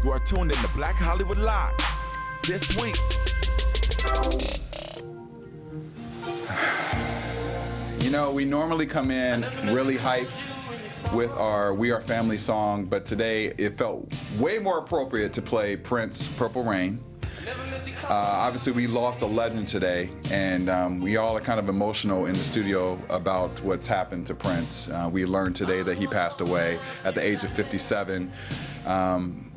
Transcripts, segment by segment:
You are tuned in to Black Hollywood Live. This week. You know, we normally come in really hyped with our We Are Family song, but today it felt way more appropriate to play Prince, Purple Rain. Obviously, we lost a legend today, and we all are kind of emotional in the studio about what's happened to Prince. We learned today that he passed away at the age of 57.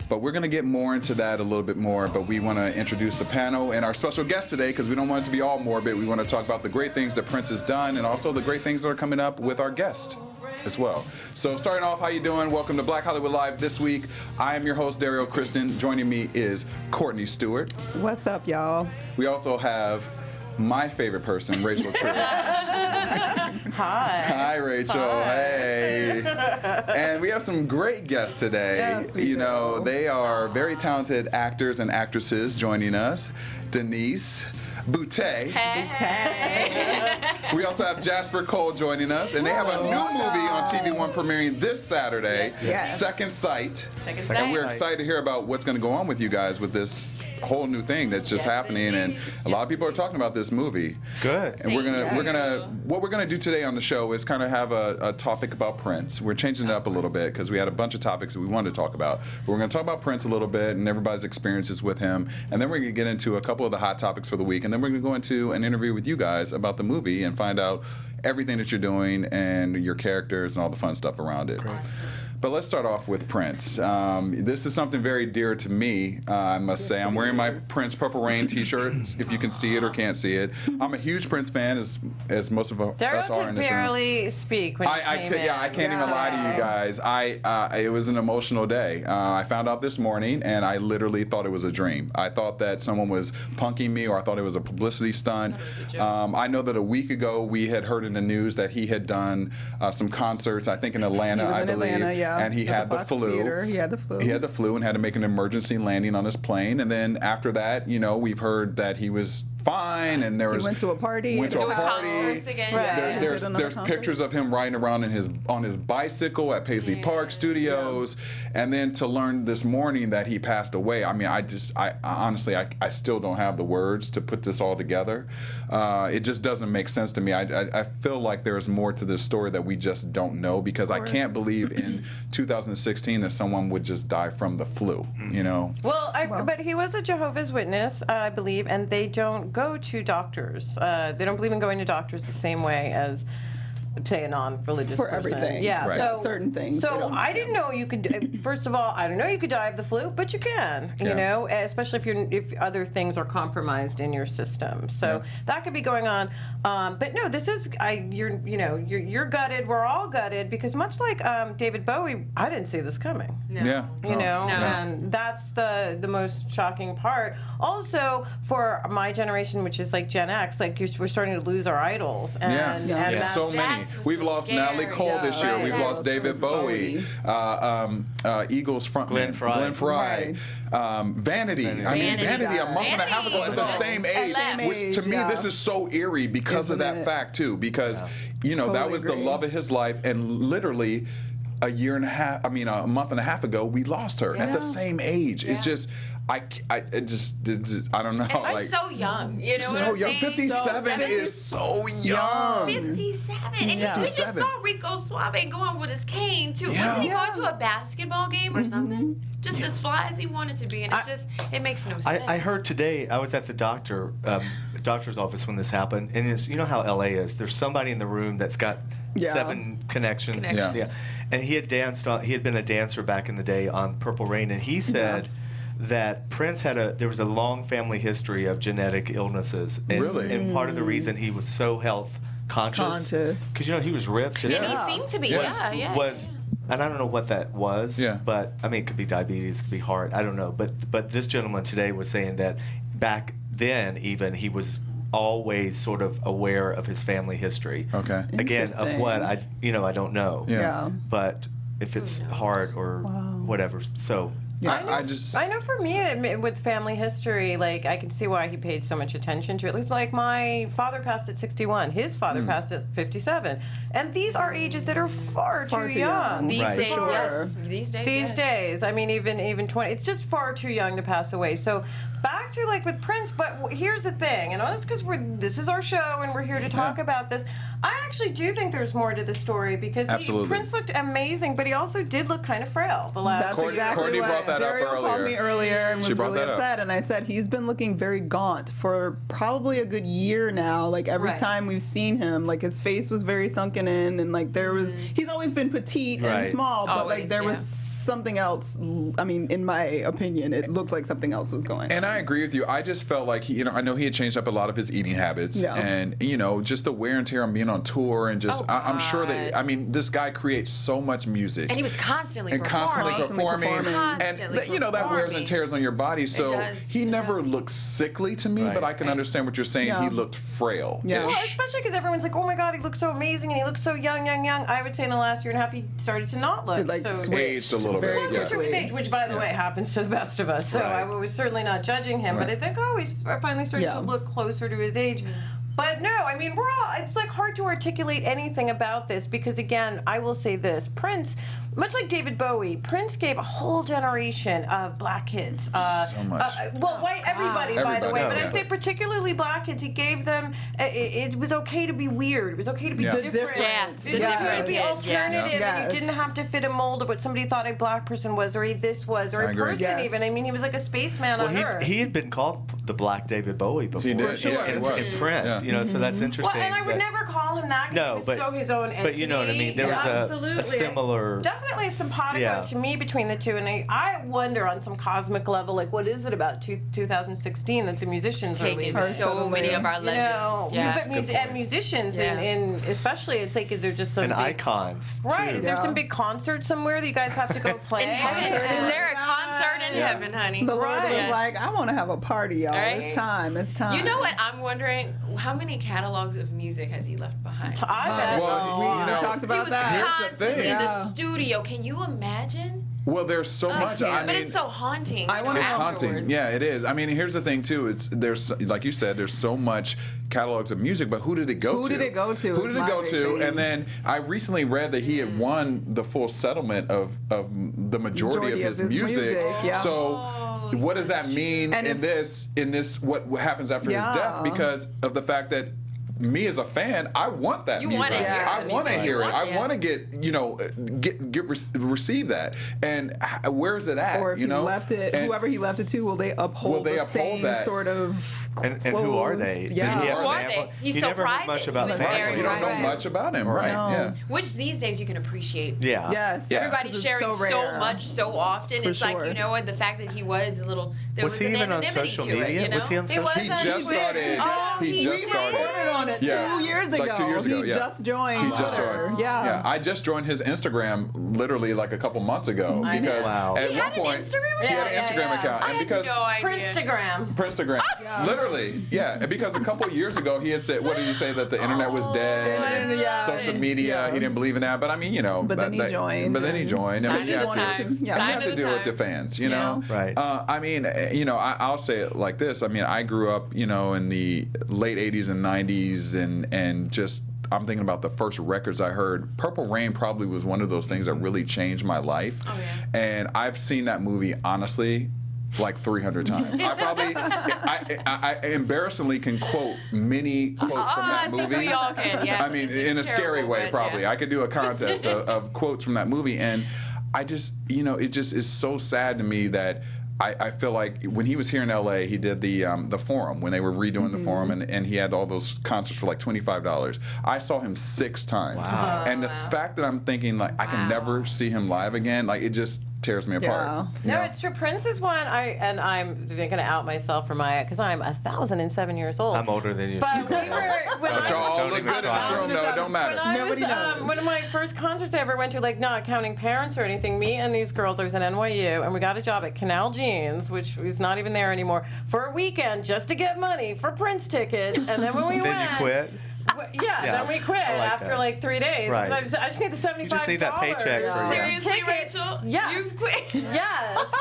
But we're going to get more into that a little bit more, but we want to introduce the panel and our special guest today because we don't want it to be all morbid. We want to talk about the great things that Prince has done and also the great things that are coming up with our guest as well. So starting off, how you doing? Welcome to Black Hollywood Live this week. I am your host, Derrial Christon. Joining me is Courtney Stewart. What's up, y'all? We also have my favorite person, Rachel True. Hi. Hi, Rachel. Hi. Hey. And we have some great guests today. Yes, we do. They are very talented actors and actresses joining us. Denise, Boutte. Hey. We also have Jasper Cole joining us, and they have a new movie on TV One premiering this Saturday, Yes. Second Sight. Second And we're Sight. excited to hear about what's going to go on with you guys with this whole new thing that's just Yes, happening, and indeed. a lot of people are talking about this movie. Good. And what we're gonna do today on the show is kind of have a topic about Prince. We're changing it up a little bit because we had a bunch of topics that we wanted to talk about. But we're gonna talk about Prince a little bit and everybody's experiences with him, and then we're gonna get into a couple of the hot topics for the week, and then we're gonna go into an interview with you guys about the movie and find out everything that you're doing and your characters and all the fun stuff around it. But let's start off with Prince. This is something very dear to me, I must say. I'm wearing my Prince Purple Rain t-shirt, if you can see it or can't see it. I'm a huge Prince fan, as most of us Derrial are could in this room. barely speak when he came in. I can't even lie to you guys. It was an emotional day. I found out this morning, and I literally thought it was a dream. I thought that someone was punking me, or I thought it was a publicity stunt. I know that a week ago we had heard in the news that he had done some concerts, I think in Atlanta, He was I in believe. Atlanta, yeah. And he At had the Fox flu. Theater. He had the flu. He had the flu and had to make an emergency landing on his plane. And then after that, we've heard that he was fine, and there was went to a party. Went to a Doing party. concerts again. Right. Yeah. There's Did another concert. pictures of him riding around on his bicycle at Paisley Park Studios, and then to learn this morning that he passed away. I mean, I honestly still don't have the words to put this all together. It just doesn't make sense to me. I feel like there's more to this story that we just don't know, because I can't believe in 2016 that someone would just die from the flu. Well, but he was a Jehovah's Witness, I believe, and they don't go to doctors. They don't believe in going to doctors the same way as, say, a non-religious For person. everything. Yeah, Right. so Certain things they So don't- I didn't know you could. First of all, I didn't know you could die of the flu, but you can. Yeah. You know, especially if other things are compromised in your system. So that could be going on. But no, this is you're gutted. We're all gutted, because much like David Bowie, I didn't see this coming. No. Yeah. You know, No. and that's the most shocking part. Also, for my generation, which is like Gen X, like we're starting to lose our idols, and, Yeah. and Yeah. that's, So many. That's what's We've so lost Natalie scary. Cole this year. right. We've lost David Bowie. Eagles frontman Glenn Frey. Vanity. I mean, Vanity Vanity a died. month and a half ago at the Vanity same died. age. Same Which to age, me, yeah. this is so eerie because of Isn't that it? fact too. Because that Totally was the agree. love of his life, and literally a month and a half ago, we lost her at the same age. It's just, I don't know. And like, I'm so young, you know so what I'm young. saying? 57 is so young. 57. And Yeah. we just 57. saw Rico Suave going with his cane, too. Yeah. Wasn't he going to a basketball game or something? Just as fly as he wanted to be. And it makes no sense. I heard today, I was at the doctor's office when this happened, and you know how LA is. There's somebody in the room that's got Yeah. 7 connections. Connections. And he had he had been a dancer back in the day on Purple Rain, and he said that Prince there was a long family history of genetic illnesses. And, Really? And part of the reason he was so health conscious, because he was ripped. And he seemed to be, was and I don't know what that was, Yeah. but I mean, it could be diabetes, it could be heart, I don't know. But this gentleman today was saying that back then, even, he was always sort of aware of his family history. Okay. Again, of Interesting. what I don't know. Yeah. Yeah. But if it's heart or whatever, so I know for me, with family history, like, I can see why he paid so much attention to it. At least, like, my father passed at 61. His father passed at 57. And these are ages that are far too young. These Right. days, Sure. yes. These days. I mean, even 20. It's just far too young to pass away. So back to, like, with Prince, but here's the thing, and it's because this is our show and we're here to talk about this. I actually do think there's more to the story because Prince looked amazing, but he also did look kind of frail the last That's year. exactly Courtney what brought that up Derrial called me earlier and She was brought really that up. upset. And I said he's been looking very gaunt for probably a good year now. Like every Right. time we've seen him, like his face was very sunken in, and like there was he's always been petite and Right. small, but like Always, there was yeah. something else. I mean, in my opinion, it looked like something else was going on. And I agree with you. I just felt like I know he had changed up a lot of his eating habits, Yeah. and just the wear and tear on being on tour, and just I'm sure that this guy creates so much music, And he was constantly and constantly performing. performing, Constantly and that wears and performing. tears on your body. So does, he it never does. looked sickly to me, Right. but I can understand what you're saying. Yeah. He looked frail. Yeah. Well, especially because everyone's like, oh my God, he looks so amazing and he looks so young. I would say in the last year and a half, he started to not look. It like so switched Aged a little bit, very closer to quickly. his age, which by the way happens to the best of us. So Right. I was certainly not judging him, but I Right. think, he's finally starting Yeah. to look closer to his age. But no, I mean, it's like hard to articulate anything about this because, again, I will say this. Prince, much like David Bowie, Prince gave a whole generation of black kids. So much. White, everybody, by the Everybody, way. But yeah. I say particularly black kids, he gave them, it was okay to be weird. It was okay to be Yeah. The different. difference. Yeah, It was the okay to different be kids, yeah. alternative, and Yes. you didn't have to fit a mold of what somebody thought a black person was, or this was, or I a agree. person Yes. even. I mean, he was like a spaceman Well, on Earth. he had been called the Black David Bowie before. He did. For sure. Yeah, he was. In print, Yeah. so that's interesting. well, and I would that- never call him that because No, he was but- so his own entity. but you know what I mean. There was a Absolutely. similar. Definitely a simpatico Yeah. to me between the two, and I wonder on some cosmic level, like, what is it about 2016 that the musicians are Taking leaving? Or so many of our You legends. know, Yeah. but and musicians, Yeah. and especially, it's like, is there just some And big, icons. right? Too. Is there Yeah. some big concert somewhere that you guys have to go play? In heaven, is there a concert in heaven, honey? The Lord was Right. like, I want to have a party, y'all. Right? It's time. It's time. You know what? I'm wondering how many catalogs of music has he left behind? I bet. Well, We talked He about was that. Here's the constantly thing. in the Yeah. studio. Can you imagine? Well, there's so much. can't. I But mean, it's so haunting. I wanna It's afterwards. haunting. Yeah, it is. I mean, here's the thing too. There's like you said, there's so much catalogs of music, but who did it go to? Who did it go to Who is did it my go big to? thing. And then I recently read that he had won the full settlement of the majority of his music. yeah. So what does that mean And in this what happens after Yeah. his death? Because of the fact that me as a fan, I want that You music. wanna hear I it. want to You hear it. want I it. want to receive that. And where's it at? Or if you know, he left it, And- whoever he left it to, will they uphold they the uphold same that? sort of And who are they? clothes? Did Yeah. he have Who are family? they? He's you so never heard private. much about He was family. very You don't know private. much about him, right? No. Yeah. Which these days you can appreciate. Yeah. Yes. Yeah. Everybody's 'Cause it's sharing so, rare. much so often. For It's like, sure. you know what, the fact that he was a little, there Was was, he an even on anonymity social to it, media? you know? Was he on social was He on just Twitter. started. Oh, he he just really started. Reported on it Yeah. 2 years ago. Like 2 years ago, He yeah. just joined. He just Twitter. joined. Yeah. I just joined his Instagram literally like a couple months ago I know. because Wow. at He one had an point Instagram he had account? an Yeah, Instagram yeah. account, I and had because no idea. Prinstagram. Instagram, literally, yeah, and because a couple years ago he had said, what did he say, that the internet was dead, and yeah. social media, Yeah. he didn't believe in that, but I mean, But then he joined. But then he joined, Sign and of you the have to, times. Yeah. you Sign have of to the deal with your times. fans, you know. Right. I mean, I'll say it like this. I mean, I grew up, in the late '80s and '90s, and just. I'm thinking about the first records I heard. Purple Rain probably was one of those things that really changed my life. Oh, yeah. And I've seen that movie, honestly, like 300 times. I embarrassingly can quote many quotes from I that think movie. we all can, yeah. I mean, in a It's scary terrible, way, but probably. yeah. I could do a contest of quotes from that movie. And I just, it just is so sad to me that I feel like when he was here in LA, he did the Forum, when they were redoing the Forum, and he had all those concerts for like $25. I saw him 6 times. Wow. And the fact that I'm thinking, like, I can never see him live again, like, it just tears me apart. Yeah. you No, know? it's true. Prince is one. I'm going to out myself for because I'm 1,007 years old. I'm older than you. But we were when But y'all Don't look even good in this try. room, though. It don't matter. When I Nobody was, knows. one of my first concerts I ever went to, like not counting parents or anything, me and these girls, I was in NYU, and we got a job at Canal Jeans, which is not even there anymore, for a weekend just to get money for Prince tickets. And then when we Then went, you quit. Yeah, then we quit I like after that. like 3 days. Right. I just need the $75. You just need that paycheck for for your- a Seriously, ticket. Rachel? Yes. You've quit. Yes.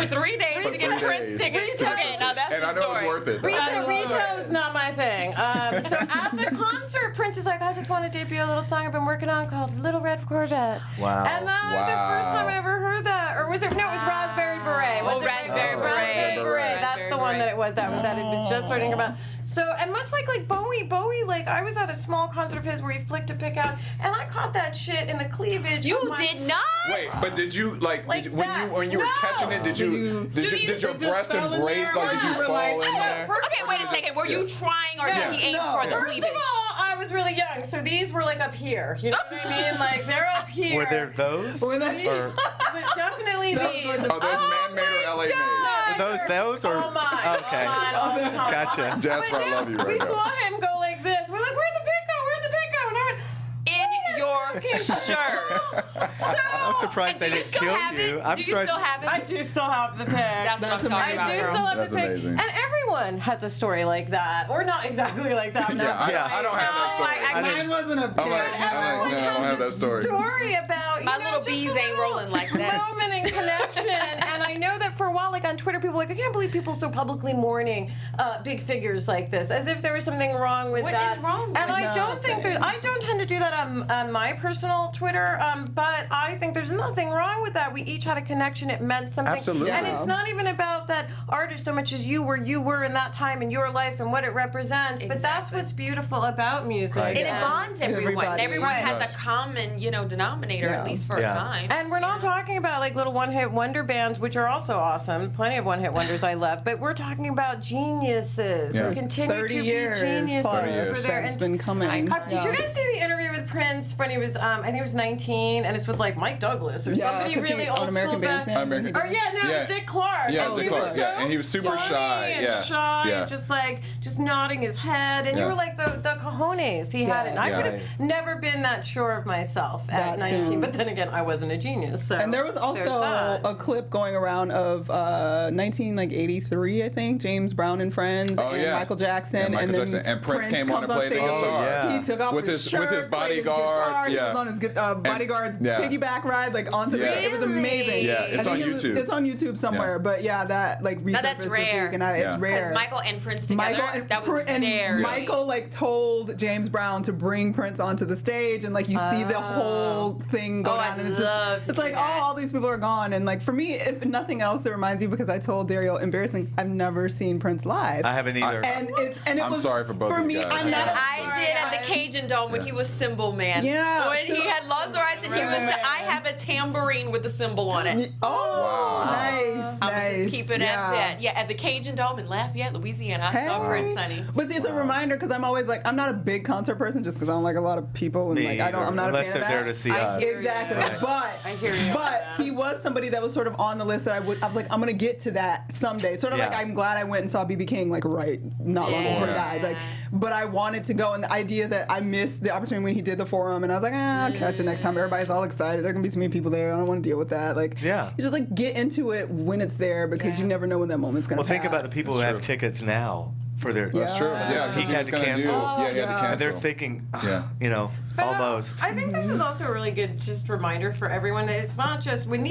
for 3 days For to get 3 Prince days. tickets. Okay, now that's And the I know story. it's worth it. Retail is not my thing. So at the concert, Prince is like, I just want to debut a little song I've been working on called Little Red Corvette. Wow. And that was the first time I ever heard that. Or was it? No, it was Raspberry Beret. Was Oh, it Raspberry Beret. Raspberry Beret. That's the one that it was. That it was just starting about. So, and much like Bowie, like I was at a small concert of his where he flicked a pick out, and I caught that shit in the cleavage. You of my- did not? Wait, but did you Like that. when you were No. catching it? Did your just breasts fell in embrace there? like did you You were fall like, in there? Okay, wait a second. Were you trying or Yeah. did he aim No. for the First cleavage? of all, I was really young, so these were like up here. You know what I mean? Like they're up here. Were there those? Were they- Or Definitely these. Are those man-made or LA made? are those or All mine. okay? All mine, all the time. Gotcha. Jasper, I love you We right now. saw him go like this. We're like, where'd the pick go? Where'd the pick go? And I went, In your shirt. I'm surprised And they do you didn't still kill have you. it? I'm Do you surprised. still have it? I do still have the pick. That's what I'm talking I about. do girl. still have That's the pick. amazing. And everyone has a story like that. Or not exactly like that. Yeah, I don't have that story. I Mine wasn't a I'm like, I don't have that story. Story about My you know, little just bees a ain't little rolling like that. moment in connection. And I know that for a while, like on Twitter, people were like, I can't believe people so publicly mourning big figures like this, as if there was something wrong with What that. is wrong with And I don't think nothing. I don't tend to do that on my personal Twitter, but I think there's nothing wrong with that. We each had a connection. It meant something. Absolutely. And Yeah. it's not even about that artist so much as you were in that time in your life and what it represents. But that's Exactly. what's beautiful about music. Right. And it bonds everyone. Everybody. Everyone Right. has Yes. a common, denominator, Yeah. at least for a Yeah. time. And we're not talking about like little one-hit wonder bands, which are also awesome. Plenty of one-hit wonders I love. But we're talking about geniuses Yeah. who continue 30 to years be geniuses plus. 30 years. for their. That's been coming. Did you guys see the interview with Prince when he was, I think he was 19, and it's with like Mike Douglas or somebody 'cause he- really on old American school back. Bandstand. American- Or yeah, no, it was Dick Clark. Yeah, and Dick he Clark, was yeah, so and he was super funny shy, and yeah, shy, yeah. just nodding his head, and you Yeah. were like the cojones he had it. And I Yeah. could have never been that sure of myself at That 19, soon. but then again, I wasn't a genius. So And there was there's also that. a clip going around of 1983, I think, James Brown and Friends Oh, and yeah. Michael Jackson. Yeah, Michael and then Jackson. And Prince came on comes to play the stage. guitar. Oh, yeah. He took off With his his- with shirt, his played his bodyguard, guitar, He yeah. was on his bodyguard's yeah. piggyback ride, like onto Yeah. the. It was amazing. Yeah, it's I think on YouTube. It's on YouTube somewhere. Yeah. But yeah, that like resurfaced that's this rare. week, and Yeah. it's rare. Because Michael and Prince together, Michael and, that was and very... Michael like told James Brown to bring Prince onto the stage, and like you see the whole thing go Oh, down, I'd and it's love just to it's like see that. all these people are gone, and like for me, if nothing else, it reminds you because I told Derrial, embarrassing, I've never seen Prince live. I haven't either. and it I'm was sorry for both for of you me. guys. I'm not. I did at the Cajun Dome when he was cymbal man. Yeah. When he had lost the rights and he was, I have a tambourine with a symbol on it. Oh, Wow. nice, I'm nice. gonna just keep it at that. Yeah, at the Cajun Dome in Lafayette, Louisiana. I saw Prince, honey. But see, it's a reminder because I'm always like, I'm not a big concert person just because I don't like a lot of people and Me like I'm either, not unless a fan they're of there that. to see I us. hear you. Exactly, Right. but I hear you. but he was somebody that was sort of on the list that I was like, I'm gonna get to that someday. Sort of Yeah. like I'm glad I went and saw BB King like not long before he Yeah. died. Like, but I wanted to go, and the idea that I missed the opportunity when he did the Forum, and I was like, I'll catch it next time. Everybody's all excited. There are gonna be so many people there. I don't want to deal with that. Like, Yeah. you just like get into it when it's there because you never know when that moment's gonna. Well, think about the pass. people who That's have true. tickets now for their. That's true. Yeah, He because had was to gonna cancel. Yeah, he had to Yeah. And they're cancel. thinking, Yeah. But, almost. I think this is also a really good just reminder for everyone that it's not just when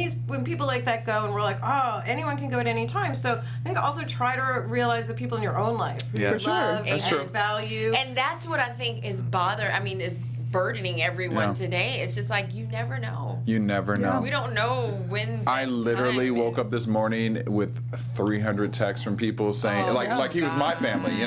people like that go and we're like, oh, anyone can go at any time. So I think also try to realize the people in your own life who Yeah. you For sure. love That's and true. value. And that's what I think is is burdening everyone Yeah. today. It's just like, you never know. You never know. We don't know when. I that literally time woke is. up this morning with 300 texts from people saying, like he was my family,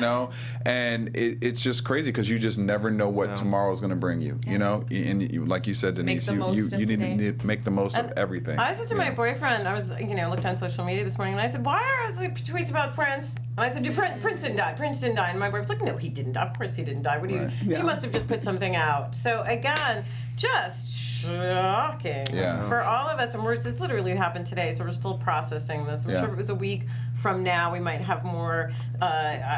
and it's just crazy because you just never know what tomorrow's going to bring you, and like you said, Denise, the you most of need today. to make the most of And everything. I said to my boyfriend, I was, looked on social media this morning, and I said, why are there tweets about Prince? And I said, Prince didn't die. Prince didn't die. And my boyfriend's like, no, he didn't die. Of course he didn't die. What do you? Right. Yeah. He must have just put something out. So again, just shocking Yeah. for all of us. And it's literally happened today, so we're still processing this. I'm Yeah. sure if it was a week from now, we might have more,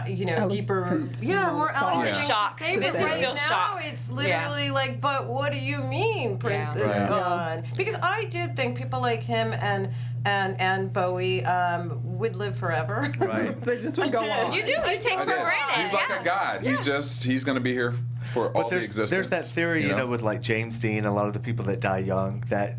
deeper, Eloquent, more more eloquent Yeah. things to Shock. say. This But is right still now, shock. it's literally like, but what do you mean, Prince Yeah. is Right. gone? Because I did think people like him and Bowie would live forever. Right. They just would go did. on. You do. You take I for did. granted. He's like a god. He's going to be here for all But the existence. there's that theory, with like James Dean, a lot of the people that die young, that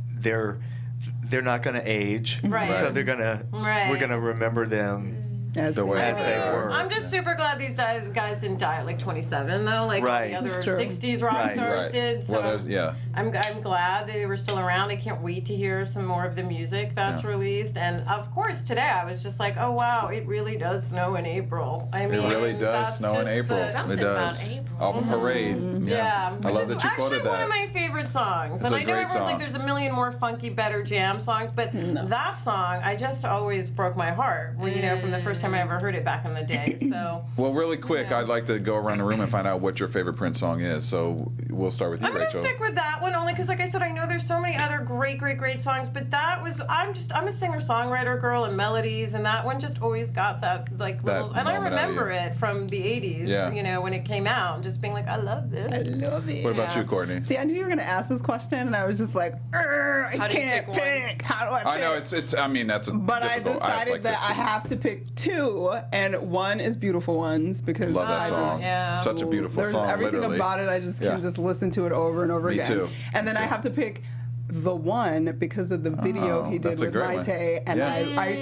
they're not going to age. Right. So they're going to, Right. we're going to remember them As The way as they Yeah. were. I'm just super glad these guys didn't die at like 27 though, like all Right. the other It's true. 60s rock Right. stars Right. did. So Well, there's, yeah. I'm glad they were still around. I can't wait to hear some more of the music that's Yeah. released. And of course, today I was just like, oh wow, it really does snow in April. I mean, It really does that's snow in just April. the- Something It does. about April. Off a parade. Yeah, I which love is that you actually quoted one that. of my favorite songs. It's And a I know great everyone's like, song. there's a million more funky, better jam songs, but that song, I just always broke my heart. Well, you know, from the first time I ever heard it back in the day. So Well, really quick, Yeah. I'd like to go around the room and find out what your favorite Prince song is. So we'll start with you, I'm gonna Rachel. stick with that one only because, like I said, I know there's so many other great songs, but that was I'm a singer-songwriter girl and melodies, and that one just always got that like That little. And I moment out of remember you. it from the '80s, Yeah. you know, when it came out, and just being like, I love this. I love it. What about Yeah. you, Courtney? See, I knew you were gonna ask this question, and I was just like, I How do you can't pick one? pick. How do I pick? I know it's. I mean, that's a But I difficult. decided like that I 15. have to pick two, and one is "Beautiful Ones" because Love that I song. just Yeah. Such a beautiful there's song. everything Literally. about it. I just Yeah. can just listen to it over and over Me again. too. And then Me I too. have to pick the one because of the video Oh, he did that's a with great one. Maite, and Yeah.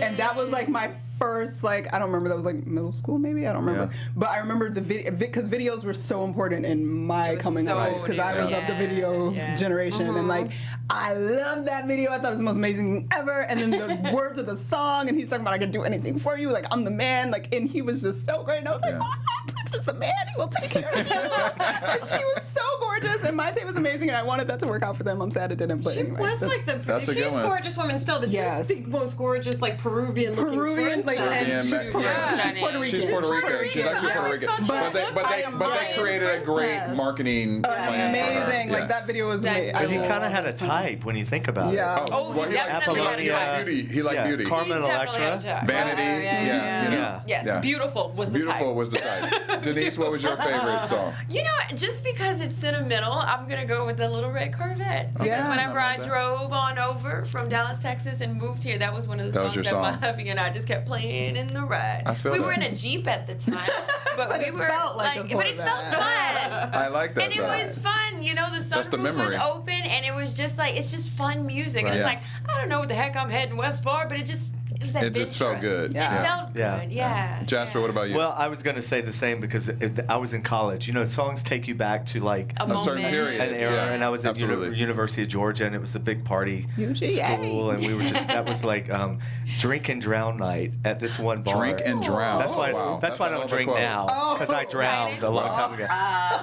and that was like my first I don't remember, that was like middle school maybe, I don't remember, Yeah. but I remember the video because videos were so important in my It was coming so of age because I was new. of the video Yeah. generation, and like I love that video. I thought it was the most amazing thing ever. And then the words of the song, and he's talking about I can do anything for you, like I'm the man, like, and he was just so great. And I was like, Yeah. oh, Prince is the man. He will take care of you. And she was so gorgeous, and Maite was amazing, and I wanted that to work out for them. I'm sad it didn't, but She anyway, was that's- like the that's a good she's one. a gorgeous woman still, but Yes. she's the most gorgeous like Peruvian looking Peruvian, like, princess. and Yeah, she's man. Puerto, Yeah. she's Puerto Rican. She's Puerto Rican. Rican. She's actually I Puerto always Rican. thought she But they, looked but like they, a but they Mayan created a great princess. marketing plan for her. Amazing, Yeah. like that video was That- amazing. But he I kind of had a type when you think about Yeah. it. Oh, well, he he liked definitely had a beauty. type. He liked Yeah, beauty. Carmen He definitely had a Electra. type. Vanity. yeah. You know? Yeah. Yes, Yeah. beautiful was the Beautiful type. was the type. Denise, what was your favorite song? You know, just because it's sentimental, I'm gonna go with the Little Red Corvette. Because Yeah. whenever I I love that. drove on over from Dallas, Texas, and moved here, that was one of the That was songs your that song. my hubby and I just kept playing in the ride. I feel we that. were in a Jeep at the time, but, But we it were felt like a but it felt Corvette. fun. I like that. And it was fun, you know. The That's the sunroof was memory. open, and it was just like it's just fun music. Right. And it's Yeah. like I don't know what the heck I'm heading west for, but it was It just felt good. Yeah. It felt Yeah. good, yeah. Jasper, what about you? Well, I was going to say the same because I was in college. You know, songs take you back to like A certain moment. period. an era, Yeah, and I was at absolutely. University of Georgia, and it was a big party UGA. school, and we were just that was like drink and drown night at this one bar. Drink and drown. That's why. Oh, wow. That's why I a hell don't of a drink quote. now because I drowned a long time ago.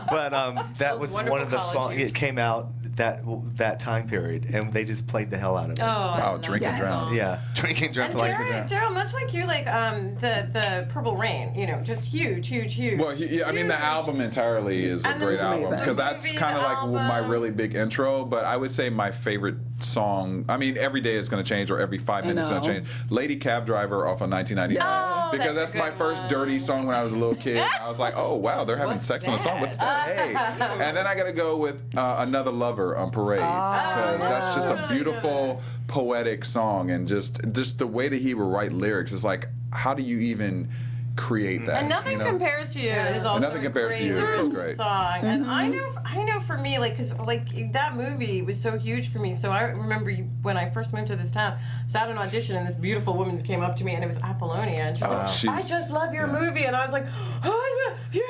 But that Those was one wonderful of the college songs. years. It came out that time period, and they just played the hell out of it. Oh, Wow, drink and drown. Yeah, drink and drown And like a drown. Daryl, much like you, like the Purple Rain, you know, just huge. Well, I mean, the Huge. album entirely is a And great it's album amazing. because The that's movie, kind of the like my album. really big intro. But I would say my favorite song. I mean, every day is going to change, or every 5 minutes is going to know. change. Lady Cab Driver off of 1999 Oh, because that's that's a my good first one. dirty song when I was a little kid. I was like, oh wow, they're having What's sex on the song. that? What's that? Hey, and then I got to go with Another Lover on Parade because that's just a Really beautiful poetic song, and just the way that he would write lyrics is like, how do you even create that? And Nothing you know? Compares to You is also Nothing a Compares to You is great. song. And I know for me, like, because like that movie was so huge for me. So I remember when I first moved to this town, I was at an audition, and this beautiful woman came up to me, and it was Apollonia, and she was like, she's- "I just love your movie," and I was like, "Oh,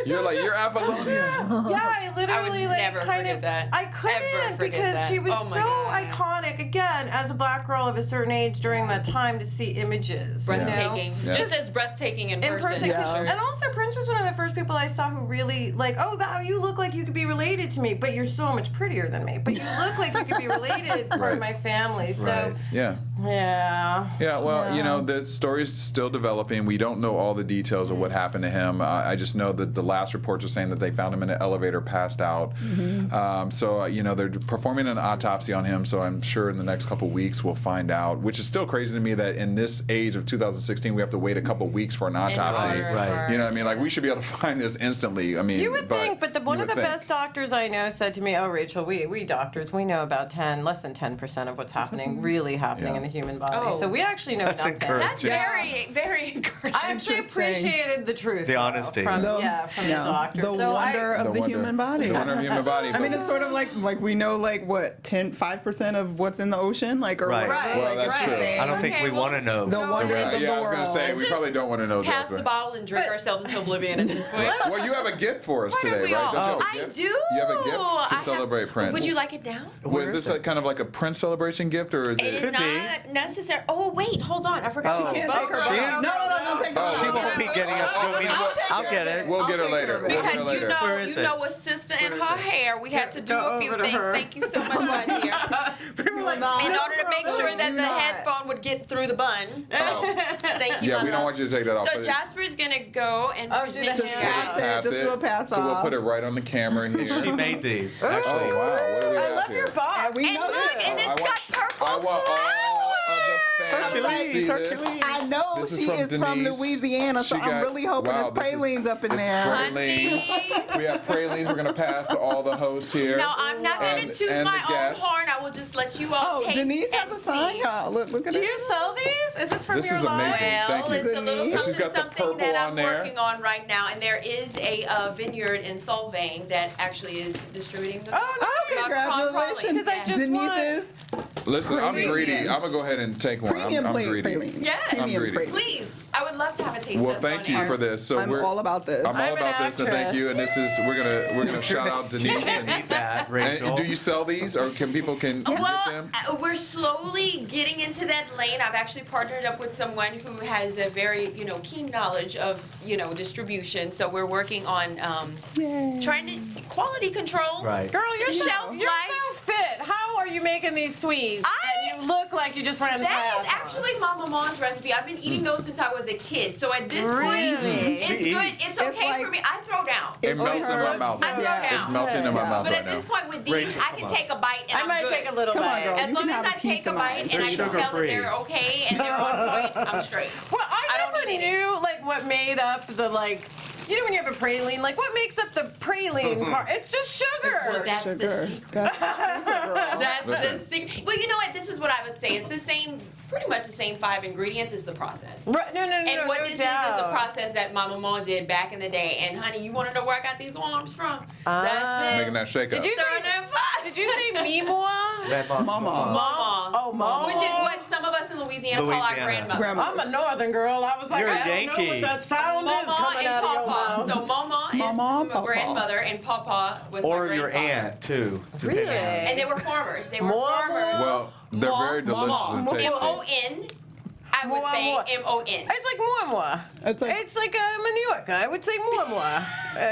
You're like, you're Apollonia. Yeah, I literally like never kind forget of that. I Ever couldn't forget because that. she was Oh my so God. iconic again as a black girl of a certain age during that time to see images. you know? breathtaking. Yeah. Just as breathtaking in In person. person, Yeah. for sure. and also Prince was one of the first people I saw who really like, oh, that you look like you could be related to me, but you're so much prettier than me. But you look like you could be related, part Right. of my family. So Right. Yeah. yeah. Yeah, well, you Yeah. know, the story's still developing. We don't know all the details of what happened to him. I just know that the last reports are saying that they found him in an elevator, passed out. So, you know, they're performing an autopsy on him, so I'm sure in the next couple weeks we'll find out, which is still crazy to me that in this age of 2016 we have to wait a couple weeks for an autopsy. Right. You know what I mean? Like, we should be able to find this instantly. I mean, You would think, but one you of the would think. best doctors I know said to me, "Oh, Rachel, we doctors, we know about less than 10% of what's happening, really happening Yeah. in the human body. Oh. So we actually know That's nothing. encouraging. That's very, very encouraging. I actually Interesting. appreciated the truth. The though, honesty. From, The- from the doctor. The So wonder of the wonder. human body. The wonder of the human body. I mean, it's sort of like we know like what 5% of what's in the ocean, like or Right. whatever. Well, like, that's it's the true. same. I don't think Okay, we well, want to know. The wonders Yeah, of yeah, the I was world. gonna say we Just probably don't want to know. Pass Jasper. the bottle and drink ourselves into oblivion at this point. Well, you have a gift for us Why don't today, we right? all? Don't you have a I gift? do. You have a gift I to have- celebrate Prince. Would you like it now? Well, is this kind of like a Prince celebration gift, or is It is it? Could be. not necessary. Oh wait, hold on. I forgot. Oh. She can't take her She- bottle. No, take her She bottle. won't be getting up. I'll get it. We'll get her I'll take later. care of it. We'll get her Because later. Where is you it? know, a sister and her hair, we had to do Go a few over to things. her. Thank you so much, my dear. we were like, No. In order to make sure that Do the not. headphone would get through the bun. So, thank you. Yeah, my we don't love. want you to take that off. So but Jasper's gonna go and Oh, do present that. him. Pass it. Just do a pass So we'll off. put it right on the camera here. She made these. Oh Actually. wow, what do we I have love here? your box. And we And know look, she- and it's I got purple I want all of the fans to Hercules, see this. Hercules. I know This is she from is from Denise. Louisiana, so She I'm got- really hoping wow, it's this is- pralines up in it's there. pralines. We have pralines. We're gonna pass to all the hosts here. Now, I'm not going And- to toot and my the own guests. horn. I will just let you all Oh, taste Denise has and a sign. see. Yeah, look at Do it. you sell these? Is this from This your is line? amazing. Well, Thank you. it's a little Denise. She's got the something purple that on I'm there. working on right now, and there is a vineyard in Solvang that actually is distributing the. Oh, no, Congratulations, Because I just Denise's Listen, I'm Premium. greedy. I'm gonna go ahead and take one. premium I'm plate greedy. pralines. Yeah. I'm Premium greedy. pralines. Please, I would love to have a taste Well, test thank on you air. for this. So I'm we're all about this. I'm all I'm an about this, and thank you. And this is we're gonna shout out Denise. Can't eat that, Rachel. And do you sell these, or can people get Well, them? we're slowly getting into that lane. I've actually partnered up with someone who has a very, keen knowledge of, distribution. So we're working on trying to quality control. Right. Girl, you're Shelf so life. fit. How are you making these sweets? And you look like you just ran the That is triathlon. actually my mom's recipe. I've been eating those since I was a kid. So at this Really? point, it's She good. eats. It's okay like- for me. I throw down. It melts in my mouth. I throw down. It's melting in my mouth But right at now. this point with these, Rachel, I come can on. take a bite and I I'm might good. take a little Come on, bite. girl. As You long can as have I a piece take a of bite mine. and I can tell that sugar-free. they're okay and they're on point, I'm straight. Well, I I don't never need any. knew what made up the when you have a praline, what makes up the praline part? It's just sugar. Well, that's the Sugar. secret. That's the secret, girl. That's Listen. the secret. Well, you know what? This is what I would say. It's the same, pretty much the same 5 ingredients. It's the process. Right, no, And what no this doubt. is the process that my mama did back in the day. And honey, you want to know where I got these arms from? That's it. Making that shake up. Did you Stirring say? them fire. Did you say mimoa? Mama. Mama. Oh, mama. Which is what some of us in Louisiana call our Louisiana. grandmother. I'm a northern girl. I was like, You're a I don't know Yankee. what that sound is Mama coming and out of your Papa. mouth. So Mama is Mama, my Papa. grandmother, and Papa was Or my your grandfather. aunt too. Really? depending on- And they were farmers. They were Mama? farmers. Well, they're very delicious and tasty. M-O-N. I would say Mua. M-O-N. It's like muamua. It's like- a Manuka. I would say muamua.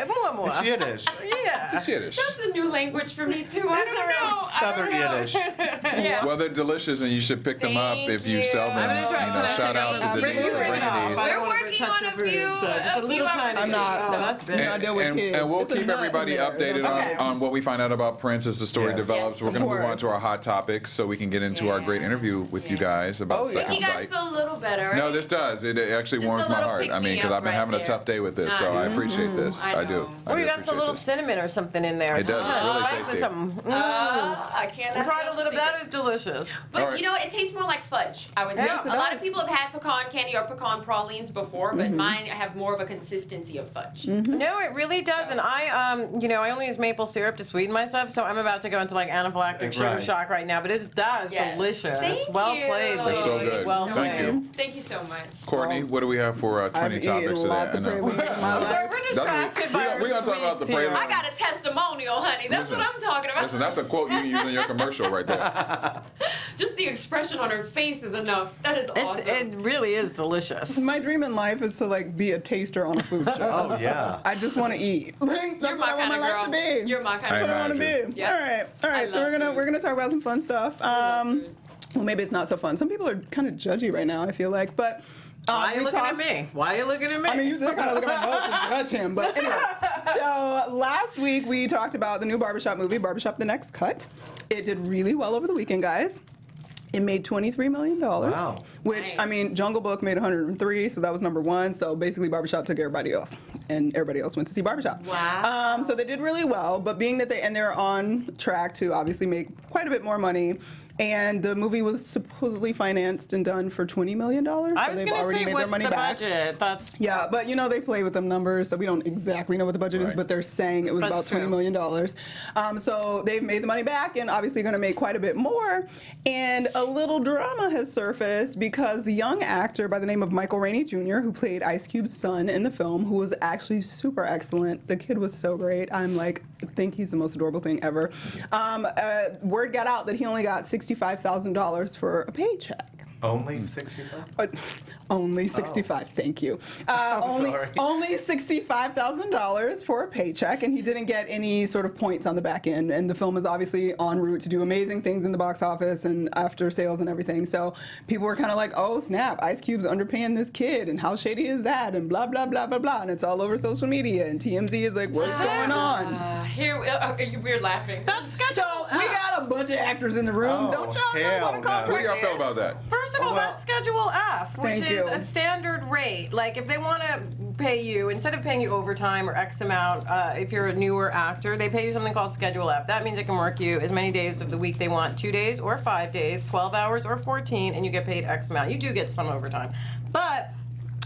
Muamua. It's Yiddish. Yeah. Yiddish. That's a new language for me too. I don't know. Southern Yiddish. Yeah. Well, they're delicious, and you should pick them up Thank if you you. sell them. I'm gonna try- can I Shout check out out to the Denise bring for it bringing off. these. I We're don't wanna working touch on your a food, few. so just a little tiny I'm bit. not. Oh, that's big. I deal with kids. And we'll It's a keep nut everybody in there. updated Okay. on what we find out about Prince as the story Yes. develops. Yes, We're of going to move on course. to our hot topics so we can get into our Yeah. great interview with you guys about Oh, yeah. Second You guys Sight. feel a little better. No, right? this does. It actually Just warms a my little heart. I mean, because pick-me-up I've been right having a there. tough day with this, so I appreciate this. I I do. know. I Oh, do you got some appreciate little this. cinnamon or something in there. It does. It's really Spice or tasty. something. I can't. I tried a little of that. Is delicious. But Alright. you know what? It tastes more like fudge. I would say. Yes, A it lot of does. people have had pecan candy or pecan pralines before, but mine have more of a consistency of fudge. No, it really does. And I only use maple syrup to sweeten my stuff, so I'm about to go into anaphylactic sugar Right. shock right now. But it does Yes. delicious. Thank well you. played, They're lady. so good. Well Thank played. you. Thank you so much. Courtney, what do we have for 20 I've topics eaten today? lots I of know. pralines in my I'm sorry, life. we're distracted by our we gotta talk about the sweets here. pralines. I got a testimonial, honey. That's Listen. what I'm talking about. Listen, that's a quote you can use in your commercial right there. Just the expression on her face is enough. That is awesome. It really is delicious. My dream in life is to be a taster on a food show. Oh yeah. I just want to eat. That's You're what my I want kind my of life girl. to be. You're my kind I of That's what girl. I want to imagine. be. Yeah. All right. I So love food. we're gonna talk about some fun stuff. love food. Well, maybe it's not so fun. Some people are kind of judgy right now. I feel like, but Why are you we looking at talked- me? Why are you looking at me? I mean, you did kind of look at my notes and judge him, but anyway. So last week we talked about the new Barbershop movie, Barbershop: The Next Cut. It did really well over the weekend, guys. It made $23 million, Wow. which, Nice. I mean, Jungle Book made 103, so that was number one. So basically, Barbershop took everybody else, and everybody else went to see Barbershop. Wow. So they did really well, but being that they're on track to obviously make quite a bit more money, And the movie was supposedly financed and done for $20 million. So I was they've going to already say, made what's their money the back. budget? That's Yeah, but they play with them numbers, so we don't exactly know what the budget is, Right. but they're saying it was That's about $20 true. million. So they've made the money back and obviously going to make quite a bit more. And a little drama has surfaced because the young actor by the name of Michael Rainey Jr., who played Ice Cube's son in the film, who was actually super excellent. The kid was so great. I think he's the most adorable thing ever. Word got out that he only got $65,000 for a paycheck. Only 65? Only 65. Thank you. sorry. Only $65,000 for a paycheck, and he didn't get any sort of points on the back end. And the film is obviously en route to do amazing things in the box office and after sales and everything. So people were kind of like, "Oh snap! Ice Cube's underpaying this kid, and how shady is that?" And blah blah blah blah blah. And it's all over social media. And TMZ is like, "What's going on?" We're laughing. That's schedule. So we got a bunch of actors in the room. Oh, Don't y'all know hell what a no. contract What do y'all is? feel about that? First of all, Well- that's Schedule F, which Thank is you. a standard rate. Like, if they want to pay you, instead of paying you overtime or X amount, if you're a newer actor, they pay you something called Schedule F. That means they can work you as many days of the week they want, 2 days or 5 days, 12 hours or 14, and you get paid X amount. You do get some overtime. But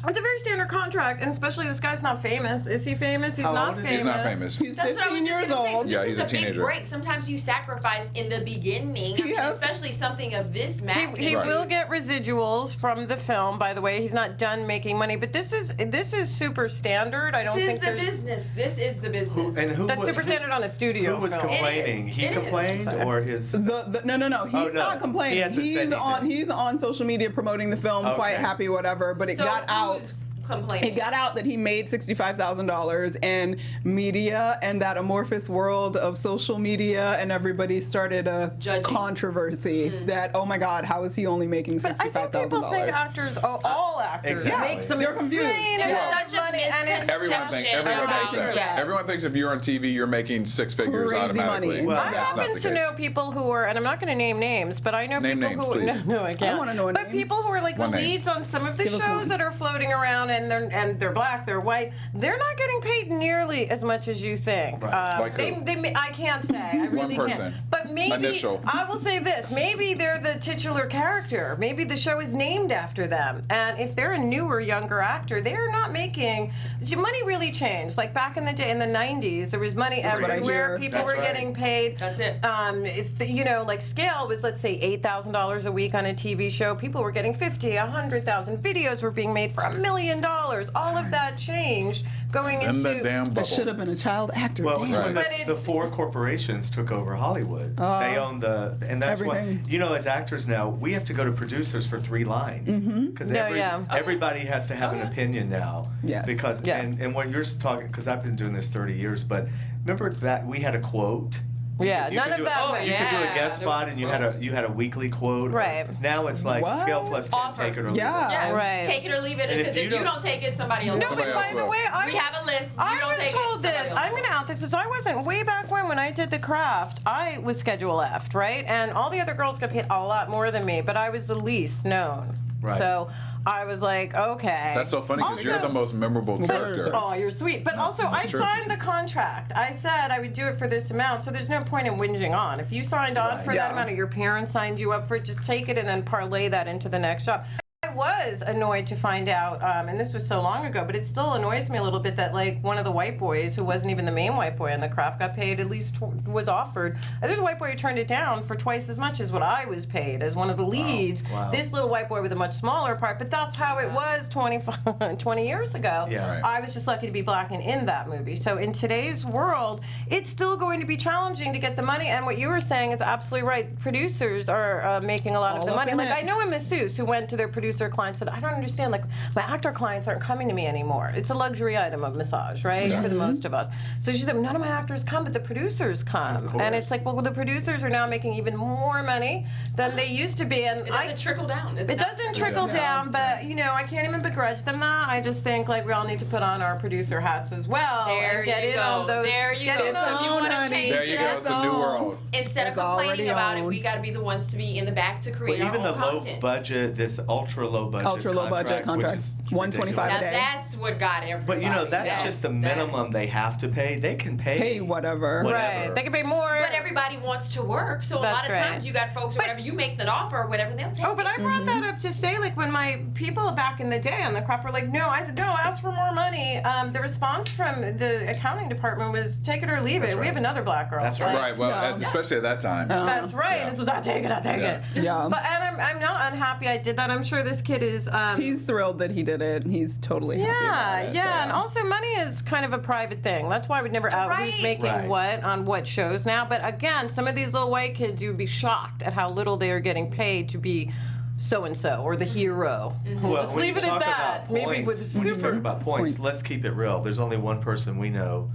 it's a very standard contract, and especially this guy's not famous. Is he famous? He's How not old is famous. he? He's not famous. He's That's what I was 15 just years gonna say. old. Yeah, This he's is a a big teenager. break. Sometimes you sacrifice in the beginning. I mean, Yes. especially something of this magnitude. He Right. will get residuals from the film. By the way, he's not done making money, but this is super standard. I don't This is think the there's. business. This is the business. That's super standard on a studio Who was film. complaining? It is. He It is. complained, or his? No. He's Oh, no. not complaining. He hasn't said anything. He's on social media promoting the film, quite Okay. happy, whatever. But it So got out. who's complaining? It got out that he made $65,000, and media and that amorphous world of social media and everybody started a Judging. controversy that, oh my God, how is he only making But I think $65,000? people think actors, all actors, Exactly. make some They're confused. insane There's amount such of a money, and it's Everyone thinks Everybody that. thinks that. Everyone thinks if you're on TV, you're making six figures Crazy automatically. money. Well, I That's not happen the to case. know people who are, and I'm not going to name names, but I know Name people names, who. please. No, I can't. I wanna know a But name. people who are like One the name. leads on some of the Give us shows one. that are floating around, and they're black, they're white. They're not getting paid nearly as much as you think. Right. Like who? I can't say. I really person. can't. But maybe Initial. I will say this: maybe they're the titular character. Maybe the show is named after them. And if they're a newer, younger actor, they are not making. Money really changed. Like back in the day, in the '90s, there was money what I everywhere. hear. People That's were right. getting paid. That's it. It's like Scale was, let's say, $8,000 a week on a TV show. People were getting 50, 100,000. Videos were being made for $1 million. All of that changed going In into. that damn That should bubble. have been a child actor. Well, it's damn. when But the it's- four corporations took over Hollywood. They own and that's everything. what, as actors now, we have to go to producers for 3 lines. Because No, yeah. everybody has to have an opinion now. Yes. Because, Yeah. and what you're talking, because I've been doing this 30 years, but remember that we had a quote? Yeah, You none could of do that. Oh, went- You could do a Yeah, guest there was spot and you had a weekly quote. Right. Now it's like What? scale plus 10, Offer. take it or leave Yeah. it. Yeah, Right. take it or leave it. And if Because you if you don't- don't take it, somebody else No, will. but Somebody by else the will. way, We have a list. You I don't was take it, told somebody this. else I'm will. going to out this. So I wasn't way back when I did the craft. I was Schedule F, right? And all the other girls got paid a lot more than me, but I was the least known. Right. So I was like, okay. That's so funny because you're Also- the most memorable character. Oh, you're sweet. But also, I true. signed the contract. I said I would do it for this amount, so there's no point in whinging on. If you signed on for Yeah. that amount, or your parents signed you up for it, just take it and then parlay that into the next job. I was annoyed to find out, and this was so long ago, but it still annoys me a little bit that like one of the white boys, who wasn't even the main white boy on the craft, got paid at least was offered. There's a white boy who turned it down for twice as much as what I was paid as one of the leads. Wow. This little white boy with a much smaller part, but that's how it was 20 years ago. Yeah. Right. I was just lucky to be black and in that movie. So in today's world, it's still going to be challenging to get the money. And what you were saying is absolutely right. Producers are making a lot of All the up money. in Like it. I know a masseuse who went to their producer client and said, I don't understand. Like my actor clients aren't coming to me anymore. It's a luxury item of massage, right? Yeah. For the most of us. So she said, none of my actors come, but the producers come. course. And it's like, well, the producers are now making even more money than they used to be. And It doesn't trickle down. it doesn't trickle down, but I can't even begrudge them that. I just think like we all need to put on our producer hats as well There and get you in go. on those. There you get go. in It's on a You own, want to honey. change There you it go. up. It's a new world. Instead of It's already complaining about it, owned. we got to be the ones to be in the back to create Well, our even the own low content. budget, this ultra low budget Ultra low budget contract. which is 125 Now a day. that's what got everybody. But you know, that's Yeah. just the minimum they have to pay. They can Pay whatever. Right. They can pay more. But everybody wants to work, so a That's lot of right. times you got folks, whatever you make an offer or whatever, they'll take Oh, but it. I brought that up to say, like, when my people back in the day on the craft were like, no, I said, no, ask for more money. The response from the accounting department was, take it or leave it. That's We right. have another black girl. That's right. Right. Well, Yeah. especially at that time. That's right. Yeah. It's just, I take it, I take Yeah. it. Yeah. But and I'm not unhappy I did that. I'm sure this kid is. He's thrilled that he did it. He's totally happy about it. Yeah, so. and also money is kind of a private thing. That's why we'd never out who's Right. making Right. what on what shows now. But again, some of these little white kids, you would be shocked at how little they are getting paid to be so and so or the hero. Well, Just when leave you it at talk that. about Maybe points, with when you super talk about points, points. let's keep it real. There's only one person we know,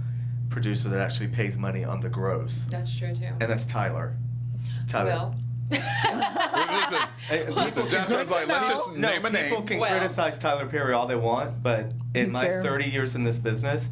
producer, that actually pays money on the gross, That's true too. and that's Tyler. Tyler. Well, Listen, Jasper's like, let's just No, name a people name. can Well. criticize Tyler Perry all they want, but in He's my fair. 30 years in this business,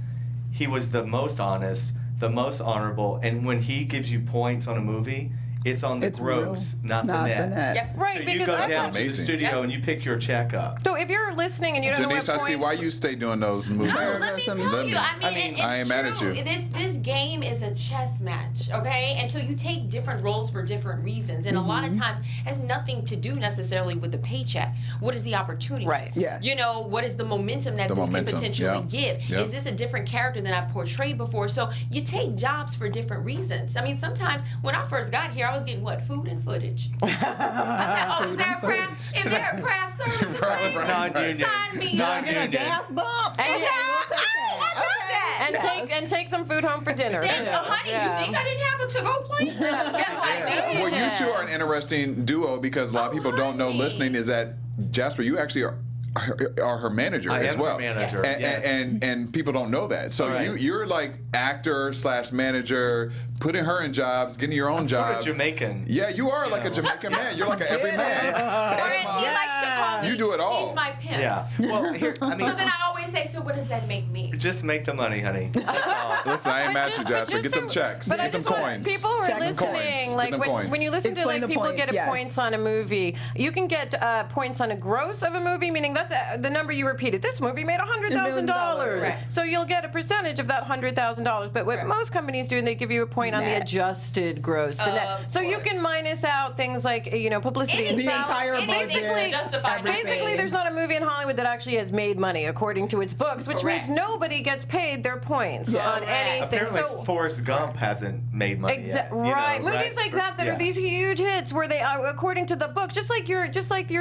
he was the most honest, the most honorable, and when he gives you points on a movie, it's on the It's gross, real, not the net. Yep. Right, So you because go that's down what, to the Amazing. studio Yep. and you pick your check up. so if you're listening and you don't Denise, know I what see points, why you stay doing those movies. No, There's let me some tell limit. you. I mean, I mean, it's I ain't mad at true. you. This game is a chess match, okay? And so you take different roles for different reasons, and a lot of times has nothing to do necessarily with the paycheck. What is the opportunity? Right. Yes. You know, what is the momentum that The this momentum, can potentially yeah. give? Yeah. Is this a different character than I've portrayed before? So you take jobs for different reasons. I mean, sometimes when I first got here, I was getting what? Food and footage. I said, oh, is there a craft? Is there a craft service? Right, thing? right, Non-union. Sign me up. Non-union. Gas bump. And- Okay, we'll take I love that. that. and take some food home for dinner. Then, too. honey, Yeah. you think I didn't have a to-go plate? Yes, I did. Well, you two are an interesting duo because a lot of people don't know honey. listening is that Jasper, you actually are her manager I as am her well. manager, And, yes. and people don't know that. So Right. you're like actor / manager, putting her in jobs, getting your own Sort of jobs. Jamaican. Yeah, you are like a Jamaican man. You're like an everyman. Or as he likes to call me, You do it all. He's my pimp. Yeah. Well, here, I mean, So then I always say, so what does that make me? just make the money, honey. That's all. Listen, I ain't mad at you, But Jasper. just Get them so- checks. But I Get them just want coins. people who are Check them coins. listening, Get like them when coins. you listen Explain to the like people points, get yes. points on a movie, you can get points on a gross of a movie, meaning that's the number you repeated. This movie made $100,000, Right. so you'll get a percentage of that $100,000. But what Right. most companies do, they give you a point on the Net. adjusted gross, the net. Of So you course. can minus out things like publicity and The salary. entire And budget, basically, justify everything. basically, there's not a movie in Hollywood that actually has made money according to its books, which Correct. means nobody gets paid their points Yes. on Correct. anything. Apparently, So Forrest Gump hasn't made money yet. you know, Right, movies like that Yeah. are these huge hits where they are according to the book, just like your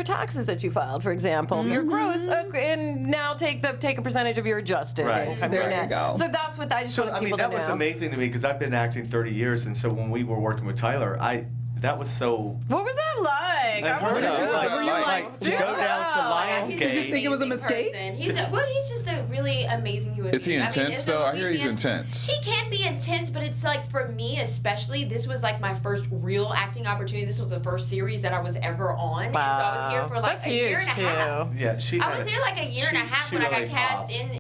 taxes that you filed, for example, your gross, and now take a percentage of your adjusted Right. income. There your you net. go. So that's what I just So want I mean, people that to was know. amazing to me because I've been acting 30 years, and so when we were working with Tyler, that was so What was that like? I unheard wanna of. know. Like, Were you like, to go down to Yeah, he's an Lionsgate. Did you think it was a amazing mistake? person. He's just a really amazing human Is he being. intense it's though? a I hear he's Louisiana- intense. He can be intense, but it's like for me especially, this was like my first real acting opportunity. This was the first series that I was ever on. And so I was here for like That's a year huge and a half. too. Yeah, she. I had was a- here like a year and a she- half she when I really got cast popped. in.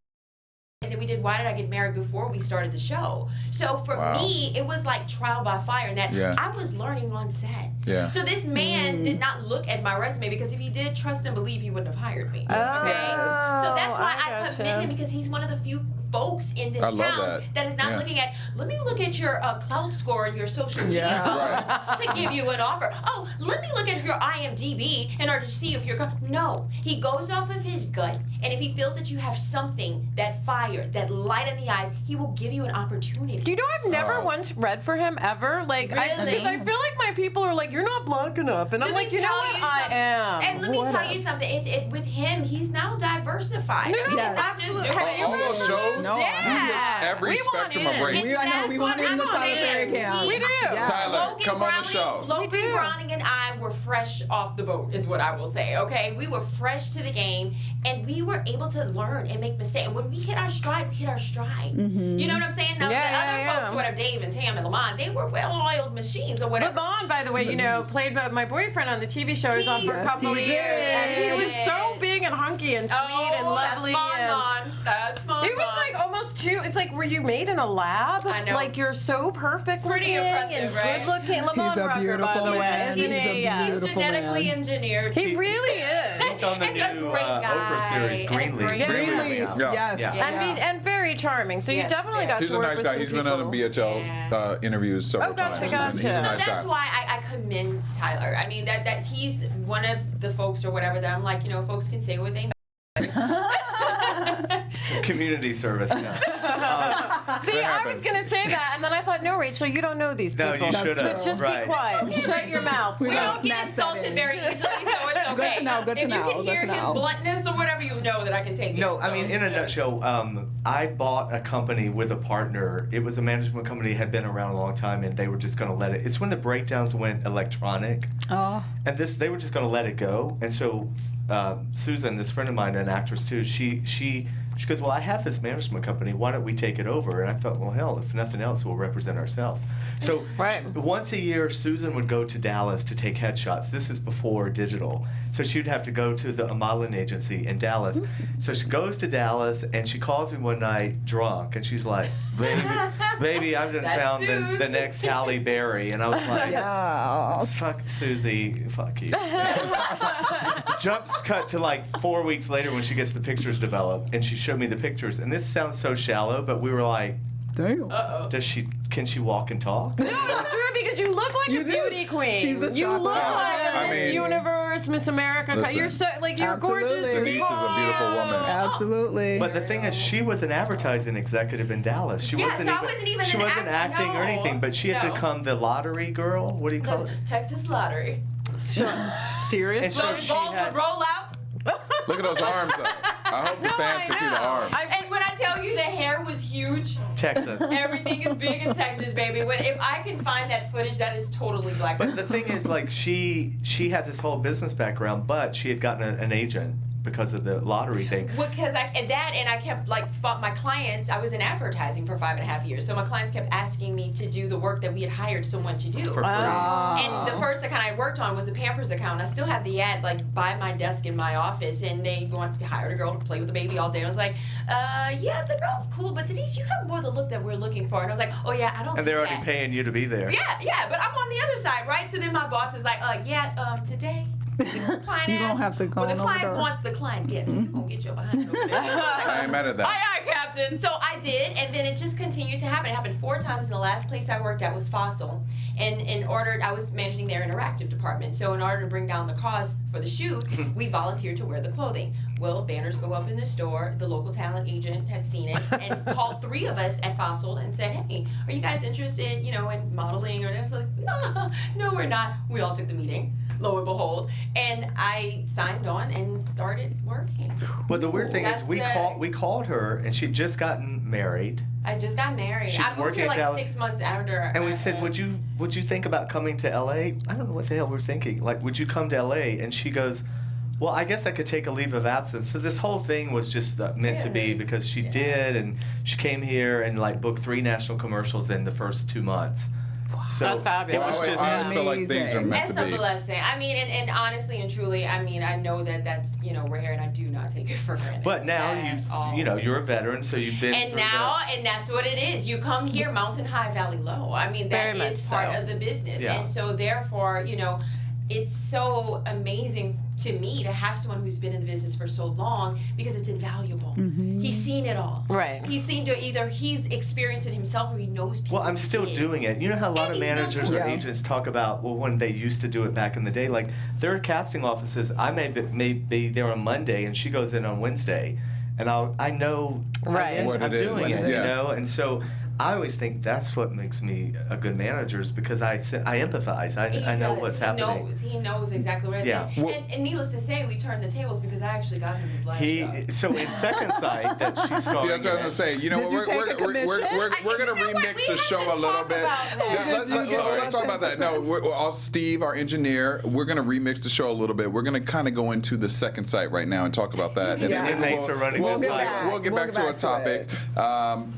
And then we did Why Did I Get Married before we started the show. So for Wow. me, it was like trial by fire, and that Yeah. I was learning on set. Yeah. So this man did not look at my resume because if he did trust and believe, he wouldn't have hired me. Okay. So that's why I gotcha. commend him because he's one of the few folks in this I love town that. is not Yeah. looking at, let me look at your cloud score and your social media Yeah. followers to give you an offer. Oh, let me look at your IMDb in order to see if you're no. He goes off of his gut, and if he feels that you have something, that fire, that light in the eyes, he will give you an opportunity. Do you know I've never Oh. once read for him ever? Like, Really? because I feel like my people are like, you're not black enough, and I'm Let me like, you know tell what, you I something. am. And let me What tell up? you something. It with him, he's now diversified. No, no, Yes. absolutely. Have Have you All read those for shows? him? No, I Yeah. Every We want spectrum in. of race. I know, we want him in the Tyler Perry camp. We do. Yeah. Tyler, Logan come on the Browning, show. Logan We do. Browning and I were fresh off the boat, is what I will say. Okay, we were fresh to the game, and we were able to learn and make mistakes. And when we hit our stride, we hit our stride. You know what I'm saying? Now Yeah, the other yeah, folks, yeah. whatever, Dave and Tam and Lamont, they were well-oiled machines or whatever. Lamont, by the way, played by my boyfriend on the TV show. He was on for a Yes, couple he of years, and he was did. so big and hunky and sweet and lovely. That's and Mon. That's Mon. He was like almost too. It's like, were you made in a lab? I know. Like you're so perfect pretty looking impressive, and right? good looking. Lamont He's a Rucker, by beautiful the way, man. isn't He's a he? Yeah. He's beautiful genetically man. engineered. He really is. He's on the And a new great Oprah guy, series, and a Greenleaf. great Greenleaf, Yeah. yes. Yeah. And very charming. So you Yes, definitely yeah. got He's to a work nice with guy. some He's been on people. BHL interviews several gotcha, times. gotcha. He's a So nice That's guy. why I commend Tyler. I mean, that he's one of the folks or whatever that I'm like, folks can say what they Community service. No. See, I was going to say that, and then I thought, no, Rachel, you don't know these No, people. you That's should have. true. Just right. be quiet. Shut your mouth. We We gotta don't get snatch that insulted in. very easily, so it's okay. to know, good to if know, you can good hear to his know. bluntness or whatever, you know that I can take it. No, I So, mean, in a nutshell, I bought a company with a partner. It was a management company, had been around a long time, and they were just going to let it. It's when the breakdowns went electronic, Oh. and they were just going to let it go. And so, Susan, this friend of mine, an actress too, she goes, well, I have this management company. Why don't we take it over? And I thought, well, hell, if nothing else, we'll represent ourselves. So Right. once a year, Susan would go to Dallas to take headshots. This is before digital. So she'd have to go to the modeling agency in Dallas. So she goes to Dallas, and she calls me one night drunk, and she's like, baby, I've done That's found the Suze. next Halle Berry. And I was like, Yeah. fuck Susie, fuck you. Jumps cut to like 4 weeks later when she gets the pictures developed, and she showed me the pictures. And this sounds so shallow, but we were like, Damn. can she walk and talk? No, it's true because you look like You a do. beauty queen. She's the you chocolate look queen. like a I Miss mean- Universe, Miss America. Listen. You're so you're gorgeous. Absolutely. You're Denise is a beautiful woman. Absolutely. But the thing is, she was an advertising executive in Dallas. She Yeah, wasn't so I even, wasn't even she an wasn't act- acting or no, anything, but she had no. become the lottery girl. What do you call The it? Texas Lottery. Serious? And so Those she balls had- would roll out. Look at those arms, though. I hope the No, fans I can see the know. arms. And when I tell you the hair was huge, Texas. everything is big in Texas, baby. If I can find that footage, that is totally black. But the thing is, like, she had this whole business background, but she had gotten an agent because of the lottery thing. Because I kept my clients. I was in advertising for 5.5 years, so my clients kept asking me to do the work that we had hired someone to do. For free. And the first account I worked on was the Pampers account. I still have the ad by my desk in my office, and they hired a girl to play with the baby all day. And I was like, yeah, the girl's cool, but Denise, you have more the look that we're looking for. And I was like, oh yeah, I don't. And do they're already that. paying you to be there. Yeah, but I'm on the other side, right? So then my boss is like, today. The client You gonna asks, have to go well, the on client over there. wants, the client gets. You're going to get your behind over there. I ain't mad at that. Aye, aye, Captain. So I did, and then it just continued to happen. It happened 4 times, and the last place I worked at was Fossil. And I was managing their interactive department. So in order to bring down the cost for the shoot, we volunteered to wear the clothing. Well, banners go up in the store. The local talent agent had seen it and called 3 of us at Fossil and said, hey, are you guys interested, in modeling? Or I was like, no, we're not. We all took the meeting. Lo and behold, and I signed on and started working. But the weird thing is, That's we called her, and she'd just gotten married. I just got married. She's I moved working here at like Dallas. 6 months after. And we said, would you think about coming to LA? I don't know what the hell we're thinking. Like, would you come to LA? And she goes, well, I guess I could take a leave of absence. So this whole thing was just meant to be Yes. because she did, and she came here and booked 3 national commercials in the first 2 months. So That's fabulous. It was just, I always feel like things are meant That's to a be. blessing. I mean, and honestly and truly, I mean, I know that that's rare, and I do not take it for granted. but now at all. you're a veteran, so you've been And through now, that. and that's what it is. You come here, mountain high, valley low. I mean, that Very is much part so. of the business. Yeah. And so therefore, it's so amazing to me to have someone who's been in the business for so long because it's invaluable. He's seen it all. Right. He's seen to either he's experienced it himself or he knows people. Well, I'm who still did. doing it. You know how a lot And of he's still managers doing or it. agents talk about, well, when they used to do it back in the day, like there are casting offices. I may be there on Monday, and she goes in on Wednesday, and I know Right. What I'm it is. doing it, Yeah. and so I always think that's what makes me a good manager is because I empathize. I know does. what's happening. He knows exactly what it is. Yeah. And needless to say, we turned the tables because I actually got him his last job. So in Second Sight that she's starring Yeah, that's what I in, was gonna say. You know, Did you take a commission? we're gonna You know what? remix We the have show to a little talk bit. about that. Yeah, let's talk about that. No, Steve, our engineer, we're gonna remix the show a little bit. We're gonna kind of go into the Second Sight right now and talk about that. And Yeah. then Inmates are running we'll this get site. back, we'll get back to a topic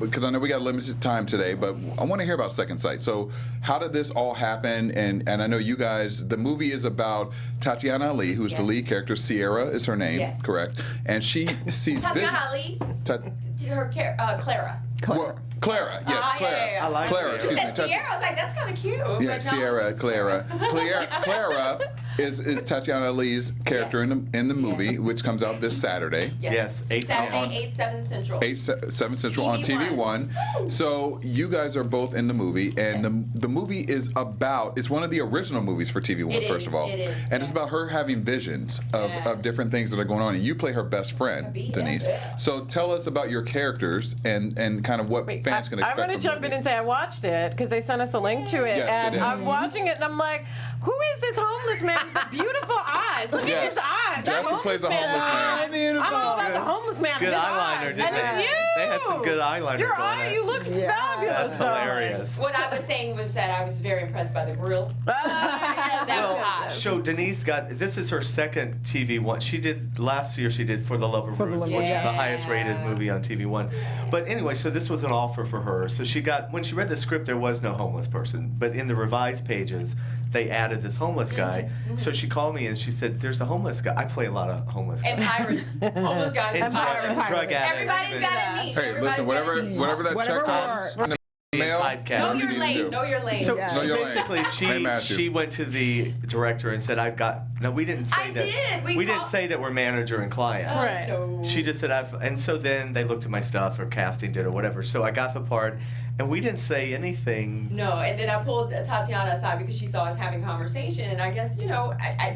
because I know we got limited time today, but I want to hear about Second Sight. So, how did this all happen? And I know you guys. The movie is about Tatiana Ali, who's the Yes. lead character. Sierra is her name, Yes. correct? And she sees Tatiana Ali, Clara. Well, Clara, yes, Ah, Clara. yeah. I like Clara, it. excuse me. Said Sierra, I was like, that's kind of cute. Yeah, But no. Clara. Clara is Tatiana Lee's character in the movie, which comes out this Saturday. Yes, 8 Saturday, 8/7 Central. 7 Central on TV1. So you guys are both in the movie, and the movie is about, it's one of the original movies for TV1, first of all. It is. And it's about her having visions of different things that are going on. And you play her best friend, Denise. So tell us about your characters and kind of what fans can expect. I'm going to jump in and say I watched it because they sent us a link to it. Yes, and they did. I'm watching it and I'm like, who is this homeless man with the beautiful eyes? Look at his eyes. That Jasper plays a homeless man. Beautiful. I'm all about the homeless man. Good and his eyeliner, eyes. didn't And it's they? you. They had some good eyeliner Your going eye, on. you look fabulous. That's hilarious. What I was saying was that I was very impressed by the grill. That was hot. So Denise this is her second TV one. She did, last year she did For the Love of Ruth, which is the highest rated movie on TV1. But anyway, so this was an offer for her. So when she read the script, there was no homeless person. But in the revised pages, they added this homeless guy. So she called me and she said, there's a homeless guy. I play a lot of homeless guys. And pirates. Homeless guys and pirates. Drug addicts. Everybody's got a niche. Hey, listen, whatever that check comes in the mail, typecast. Know you your need to lane. do. Know your lane. So, Know so your lane. basically, Hey, Matthew. she went to the director and said, no, we didn't say I that. did. We didn't say that we're manager and client. Right. No. She just said, and so then they looked at my stuff, or casting did, or whatever. So I got the part, and we didn't say anything. No, and then I pulled Tatiana aside because she saw us having conversation, and I guess,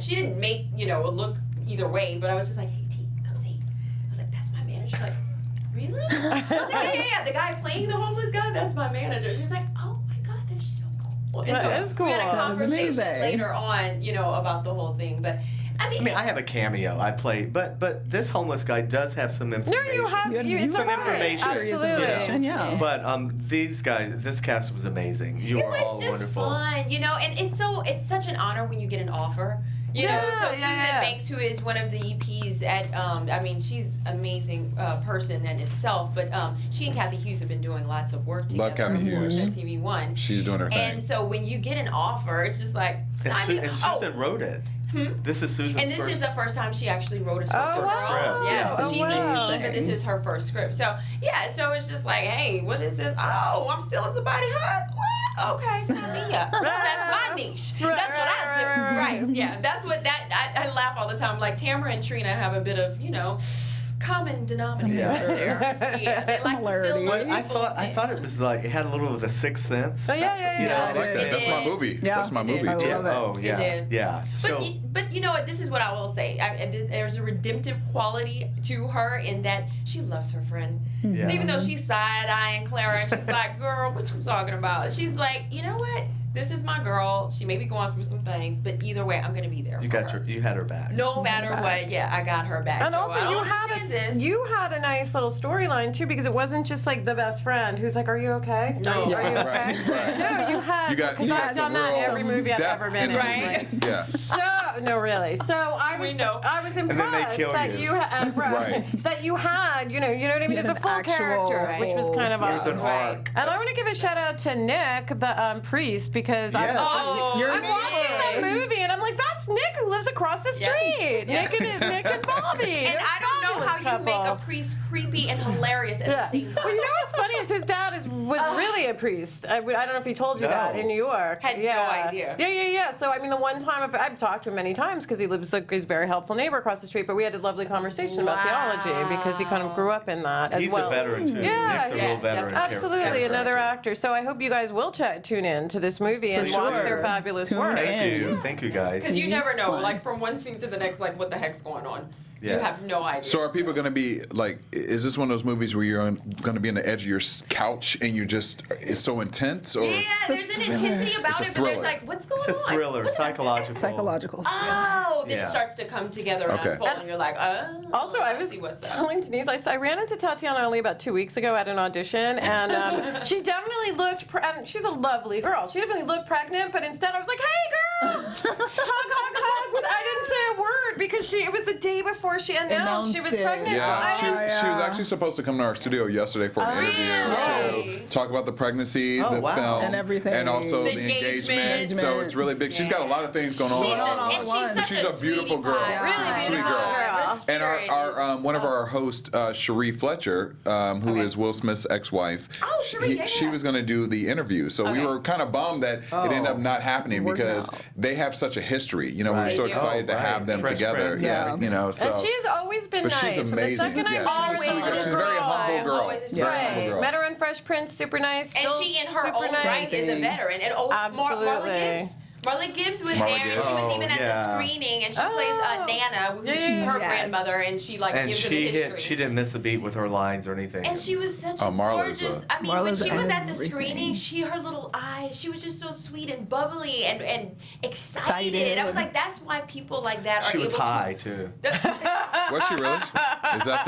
she didn't make, a look either way, but I was just like, hey, T, come see. I was like, that's my manager. She's like, really? I was like, yeah, the guy playing the homeless guy, that's my manager. She was like, oh my God, that's so cool. And That is cool. We had a That is conversation amazing. later on, about the whole thing, but I mean, I have a cameo. I play, but this homeless guy does have some No, information. you have it's some a part. information. Absolutely. Yeah. But these guys, this cast was amazing. You it are was all just wonderful. fun, and it's such an honor when you get an offer. So Susan Banks, who is one of the EPs at, she's an amazing person in itself, but she and Kathy Hughes have been doing lots of work together. Love Kathy Hughes. At TV1. She's doing her thing. And so when you get an offer, it's just like, And Susan wrote it. This is Susan's and this first. is the first time she actually wrote a script. Oh, wow. Yeah, so Oh, she's wow. EP, but this is her first script. So so it's just like, hey, what is this? Oh, I'm still in somebody hut. What? Okay, sign me up. That's my niche. That's what I do. Right. Yeah. That's what I laugh all the time. Like Tamara and Trina have a bit of, common denominator there. Yeah, they like to fill But in I people's thought it was like it had a little of the Sixth Sense. Oh, yeah. You know, I like that. It That's my did. movie. Yeah. That's my It movie. did. I too. love it. Oh yeah. did. Yeah. So But you know what? This is what I will say. There's a redemptive quality to her in that she loves her friend. Yeah. And even though she's side-eyeing Clara and she's like, girl, what you talking about? She's like, you know what? This is my girl. She may be going through some things, but either way, I'm going to be there for her. you had her back. No matter what, I got her back. And So also, I you don't had understand this. you had a nice little storyline too, because it wasn't just like the best friend who's like, "Are you okay? No. Are you okay?" Right. No, you had. You got because I've some done that in real every movie I've depth ever been in in. the Right. movie. Yeah. So no, really. So I was, We know. I was then they impressed kill that you. you had, Right. that you had, you know what I mean. You It's had a an full actual character, which was kind of There's awesome. an arc. And I want to give a shout out to Nick, the priest, because I was Yes. watching, I'm watching that movie and I'm like, that's Nick who lives across the street. Yeah. Nick and Bobby. And They're I don't know how fabulous you make a couple. priest creepy and hilarious at the same time. Well, you know what's funny is his dad was really a priest. I don't know if he told you No. that in New York. Had no idea. Yeah. So I mean, the one time I've talked to him many times because he lives like he's a very helpful neighbor across the street. But we had a lovely conversation about theology because he kind of grew up in that as He's well. a veteran too. Yeah, Nick's a real veteran. Absolutely, character. another actor. So I hope you guys will tune in to this movie and For watch sure. their fabulous Tune work. in. Thank you guys. Because you never know, like from one scene to the next, like what the heck's going on. You Yes. have no idea. So are people going to be like? Is this one of those movies where you're going to be on the edge of your couch and you just it's so intense? Or Yeah, there's an intensity about It's a it, but there's thriller. like, what's going It's a on? thriller, What's psychological. Psychological. Oh, then Yeah. it starts to come together and Okay. unfold, and you're like, oh. Also, I was see what's up. telling Denise, I ran into Tatiana only about 2 weeks ago at an audition, and she definitely looked, and she's a lovely girl. She definitely looked pregnant, but instead I was like, hey, girl, hug. I didn't say a word because it was the day before she announced she was Announced it. pregnant. So Yeah, I didn't. she was actually supposed to come to our studio yesterday for an interview really? to talk about the pregnancy, Oh, the wow. film, And everything. and also The the engagement. engagement. So it's really big. She's got a lot of things going on. She's all at and once. she's such She's a beautiful sweetie girl. pie. Yeah. Really She's a sweet beautiful girl. girl. And spirit our is- one of our hosts, Cherie Fletcher, who is Will Smith's ex-wife. Oh, Cherie, She yeah. was going to do the interview, so we Okay. were kind of bummed that it ended up not happening Working because out. they have such a history. You know, we were Right. so They do. excited to have them Fresh together. Prince. Yeah, you know. So. And she's always been But nice. she's From the amazing. second I Yeah, saw she's a her, sweet girl. She's a very humble girl. Always Very Right. humble girl. Met her in Fresh Prince, super nice. And Still she, in her super own nice. right, is a veteran. And Absolutely. Marla Gibbs. Marla Gibbs was Marla there. Gibbs. She was Oh, even at the yeah. screening, and she Oh. plays Nana, who's Yeah. her Yes. grandmother, and she like And gives she her the history. she didn't miss a beat with her lines or anything. And she was such Oh, a Marla's gorgeous. a- I mean, when Marla's she was at the everything. screening, her little eyes, she was just so sweet and bubbly and excited. Excited. I was like, that's why people like that are she was able high too. to. Was she really? Is that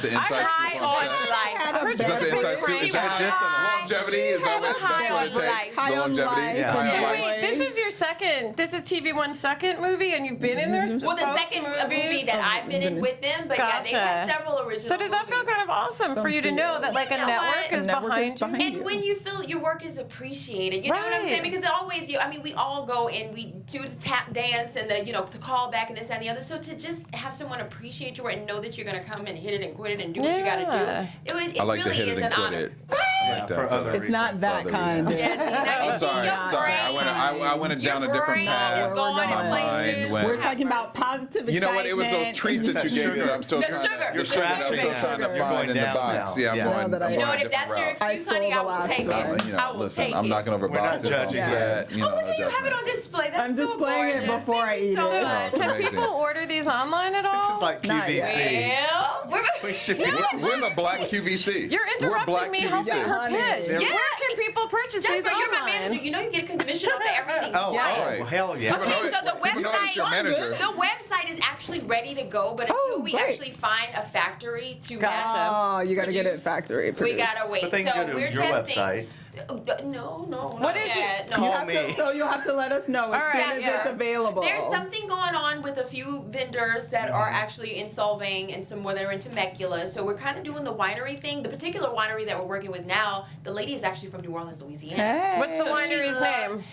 the inside high scoop on on set? life. Is that the inside scoop? She Is that was the high. longevity? Is that what, high that's what on it takes? life. The High on longevity? life. Yeah. High on Yeah. life. Wait, this is your second. This is TV One's second movie, and you've been in there. Well, the both second movies? movie that I've been in with them, but yeah, they've had Gotcha. several original. So does that feel movies. kind of awesome for you to know that like a You know network what? is A network behind is you? behind And when you feel your work is appreciated, you know what I'm saying? Right. Because always, I mean, we all go and we do the tap dance and the call back and this, that, and the other. So to just have someone appreciate your work and know that you're going to come and hit it and quit it and do what you got Yeah. to do, it I like to really hit is it and an quit honor. it. I like Yeah, that for other It's not reasons. that For other kind. reasons. Yeah, see, now you I'm see sorry. your Sorry. brain. I went down a different Your brain path. is going My in places. mind went- We're talking about positive You know what? It was those excitement. treats that you gave me that I'm still The trying sugar. to. You're the sugar that I'm still crashing trying to now. You're find going in the down box. now. Yeah, I'm Yeah. going. Now that I I'm know going what, a if that's your different route. I excuse, stole honey, the I will last take one. it. You know, I will listen, take I'm it. not going to We're not overbox this on judging. set. You know, Oh, look no at you have it judgment. on display. That's I'm so displaying it gorgeous. before I Thank you eat so it. much. It's Can amazing. people order these online at all? This is like Not yet. QVC. Well, We should be. We're the black QVC. You're We're interrupting black me QVC. helping her Honey. pitch. Yeah. Where can people purchase these Jasper, you're my online? manager. You know you get a commission off of everything. Oh, Yes. oh, hell yeah. People know Okay, it. so the People know it's your website, manager. the website is actually ready to go, but until Oh, we great. actually find a factory to Gotcha. Oh, you got to get it Produce- factory we produced. gotta wait. But they so can go to we're your testing. website. No, What not is it? yet. No. You Call have to, me. so you'll have to let us know as All soon right. as Yeah. it's available. There's something going on with a few vendors that are actually in Solvang and some more that are in Temecula. So we're kind of doing the winery thing. The particular winery that we're working with now, the lady is actually from New Orleans, Louisiana. Hey. What's the So she winery's loves, name?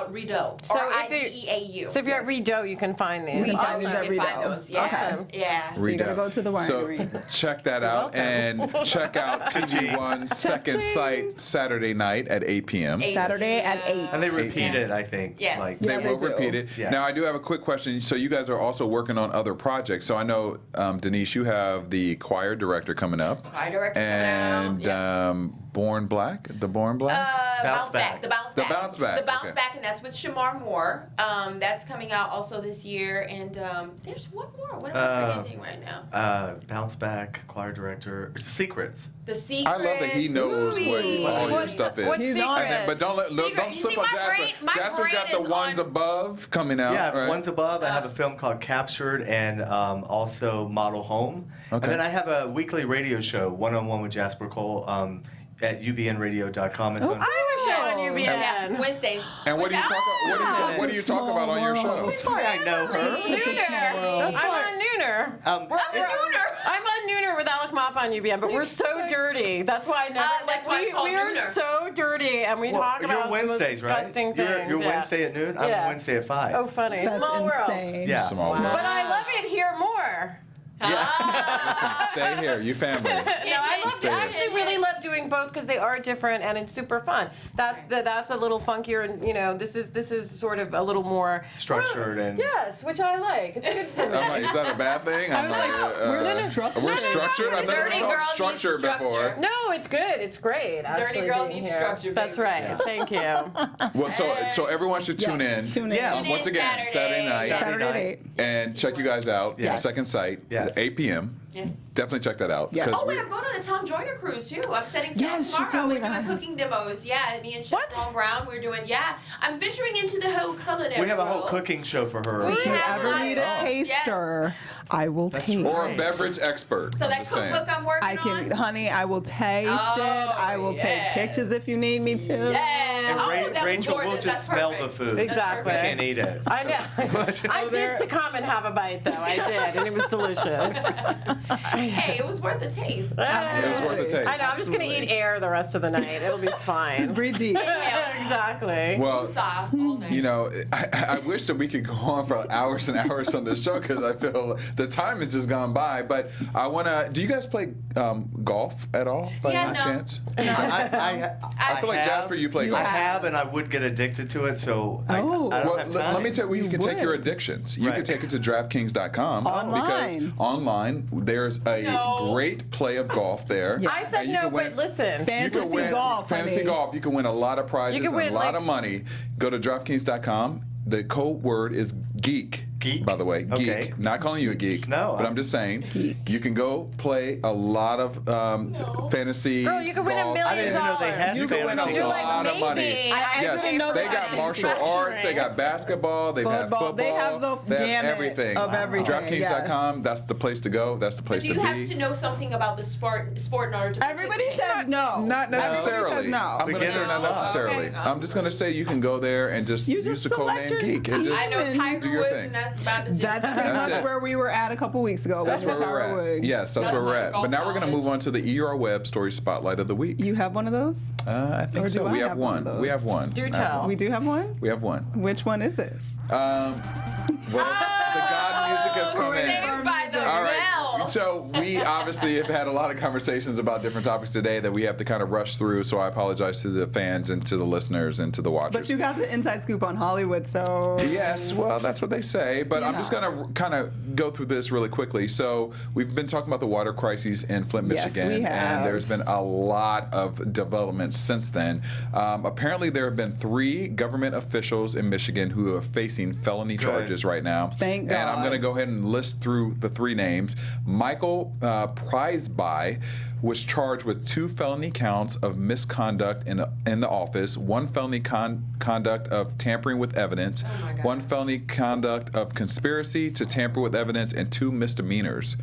Rideau. So or if you- IDEAU. So if you're at Rideau, you can find these. You can find Also these at can find Rideau. those. Yeah. Awesome. Yeah. So you gotta Read go out. to the winery. So check that out and check out TV1's second site Saturday night at 8 p.m. Saturday at 8. And they Eight. repeat it, I think. Yes. Like, Yeah, They they will do. repeat it. Yeah. Now, I do have a quick question. So, you guys are also working on other projects. So, I know, Denise, you have the choir director coming up. Choir director coming out, And Born Black, the Born Black? Bounce back. The bounce The back. Bounce Back, The bounce okay. back, and that's with Shamar Moore. That's coming out also this year. And there's one more. What am I forgetting right now? Bounce Back, choir director, Secrets. The Secrets. I love that he knows what all your stuff is. What's He's on secrets? But don't Secret. You slip see, on my Jasper. brain- my Jasper's got brain the is ones on- above coming out. Yeah, right? One's Above. I have a film called Captured and also Model Home. Okay. And then I have a weekly radio show, One-on-One with Jasper Cole, at ubnradio.com. It's on. I have a show on UBN. Yeah, Wednesdays. And what do you talk? What do you talk about on your show? That's why I know her. Nooner. I'm on Nooner. Um, I'm on Nooner with Alec Mop on UBN, but we're so dirty. That's why I never. That's why it's called we are Nooner. so dirty, and we talk about You're the most Wednesdays, right? disgusting things. You're yeah. Wednesday at noon? I'm Yeah. Wednesday at 5. Oh, funny. That's Small world. insane. Yeah. Small world. But I love it here more. Listen, stay here. You family. No, I Stay here. actually really love doing both because they are different and it's super fun. That's a little funkier, and this is sort of a little more Structured and- yes, which I like. It's good for me. I'm like, is that a bad thing? I'm was like, we're structured. We're structured. I've never Dirty been girl called needs structured structure. before. No, it's good. It's great. Actually, girl being needs here. structure, That's baby. right. Thank you. Well, so everyone should tune Yes, in. tune in. Yeah. Tune in Once again, Saturday night. Saturday at 8. And check you guys out. The Yes. second site, Yes. 8 p.m. Yes. Definitely check that out. Yes. 'cause Oh, we- and I'm going on the Tom Joyner cruise too. I'm setting Yes, sail she tomorrow. told me We're doing that. cooking demos. Yeah, me and Chef What? Paul Brown. We're doing. Yeah, I'm venturing into the whole culinary We have a whole world. cooking show for her. We If you have ever lots need a of- taster, I will taste. or a beverage expert. So I'm that just saying. cookbook I'm working I can, on. honey, I will taste Oh, it. I will take yes. pictures if you need me to. Yeah. And Oh, that was Rachel will gorgeous. just That's smell perfect. the food. Exactly. We can't eat it. I know. I did succumb and have a bite, though. I did, and it was delicious. Hey, it was worth the taste. It was worth a taste. I know. I'm just gonna eat air the rest of the night. It'll be fine. Just breathe deep. Inhale. Exactly. Well, Woosah all night. you know, I wish that we could go on for hours and hours on this show because I feel the time has just gone by. But I want to. Do you guys play golf at all by Yeah, any no. chance? I feel like Jasper, you play golf. I have, and I would get addicted to it, so I don't Well, have time. let me tell you where you can take your would. addictions. You Right. can take it to DraftKings.com because Online. online there's a No. great play of golf there. I said And you no, can win- but listen. You Fantasy can win golf. Fantasy honey. golf. You can win a lot of prizes You can and win, a lot like- of money. Go to DraftKings.com. The code word is geek. Geek? By the way, geek. Okay. Not calling you a geek. No, but I'm just saying. You can go play a lot of fantasy. Girl, you can win $1 golf. million. I didn't even know they had You can win a fantasy golf. lot of money. I didn't know they that. got martial arts, they got basketball, they've had Football. football, They have the they have gamut everything. of everything, DraftKings.com, yes. that's the place to go. That's the place Do you to have be. to know something about the sport in order to Everybody participate? says no. Not necessarily. Everybody says no. I'm going to say Beginner's not luck. necessarily. Okay. I'm just going to say you can go there and just You use just the code select name your geek. And team. just, I know Do Tiger your Woods, thing. and that's about the gist. That's pretty That's much it. where we were at a couple weeks ago. That's with where we're Tara at. Woods. Yes, that's where we're at. But now we're going to move on to the ER Web Story Spotlight of the Week. You have one of those? I think Or so. do I We have have one one. of We those? have one. Do I have tell. one. We do have one? We have one. Which one is it? Well, the God music has come in. Saved by the All right. bell. So we obviously have had a lot of conversations about different topics today that we have to kind of rush through. So I apologize to the fans and to the listeners and to the watchers. But you got the inside scoop on Hollywood, so. Yes, well, that's what they say. But You I'm just know. going to kind of go through this really quickly. So we've been talking about the water crises in Flint, Yes, Michigan, we have. and there's been a lot of developments since then. Apparently, there have been 3 government officials in Michigan who are facing felony charges right now. Thank And I'm God. going to go ahead and list through the 3 names. Michael Prizeby was charged with 2 felony counts of misconduct in the office, 1 felony conduct of tampering with evidence, Oh my God. 1 felony conduct of conspiracy to tamper with evidence, and 2 misdemeanors.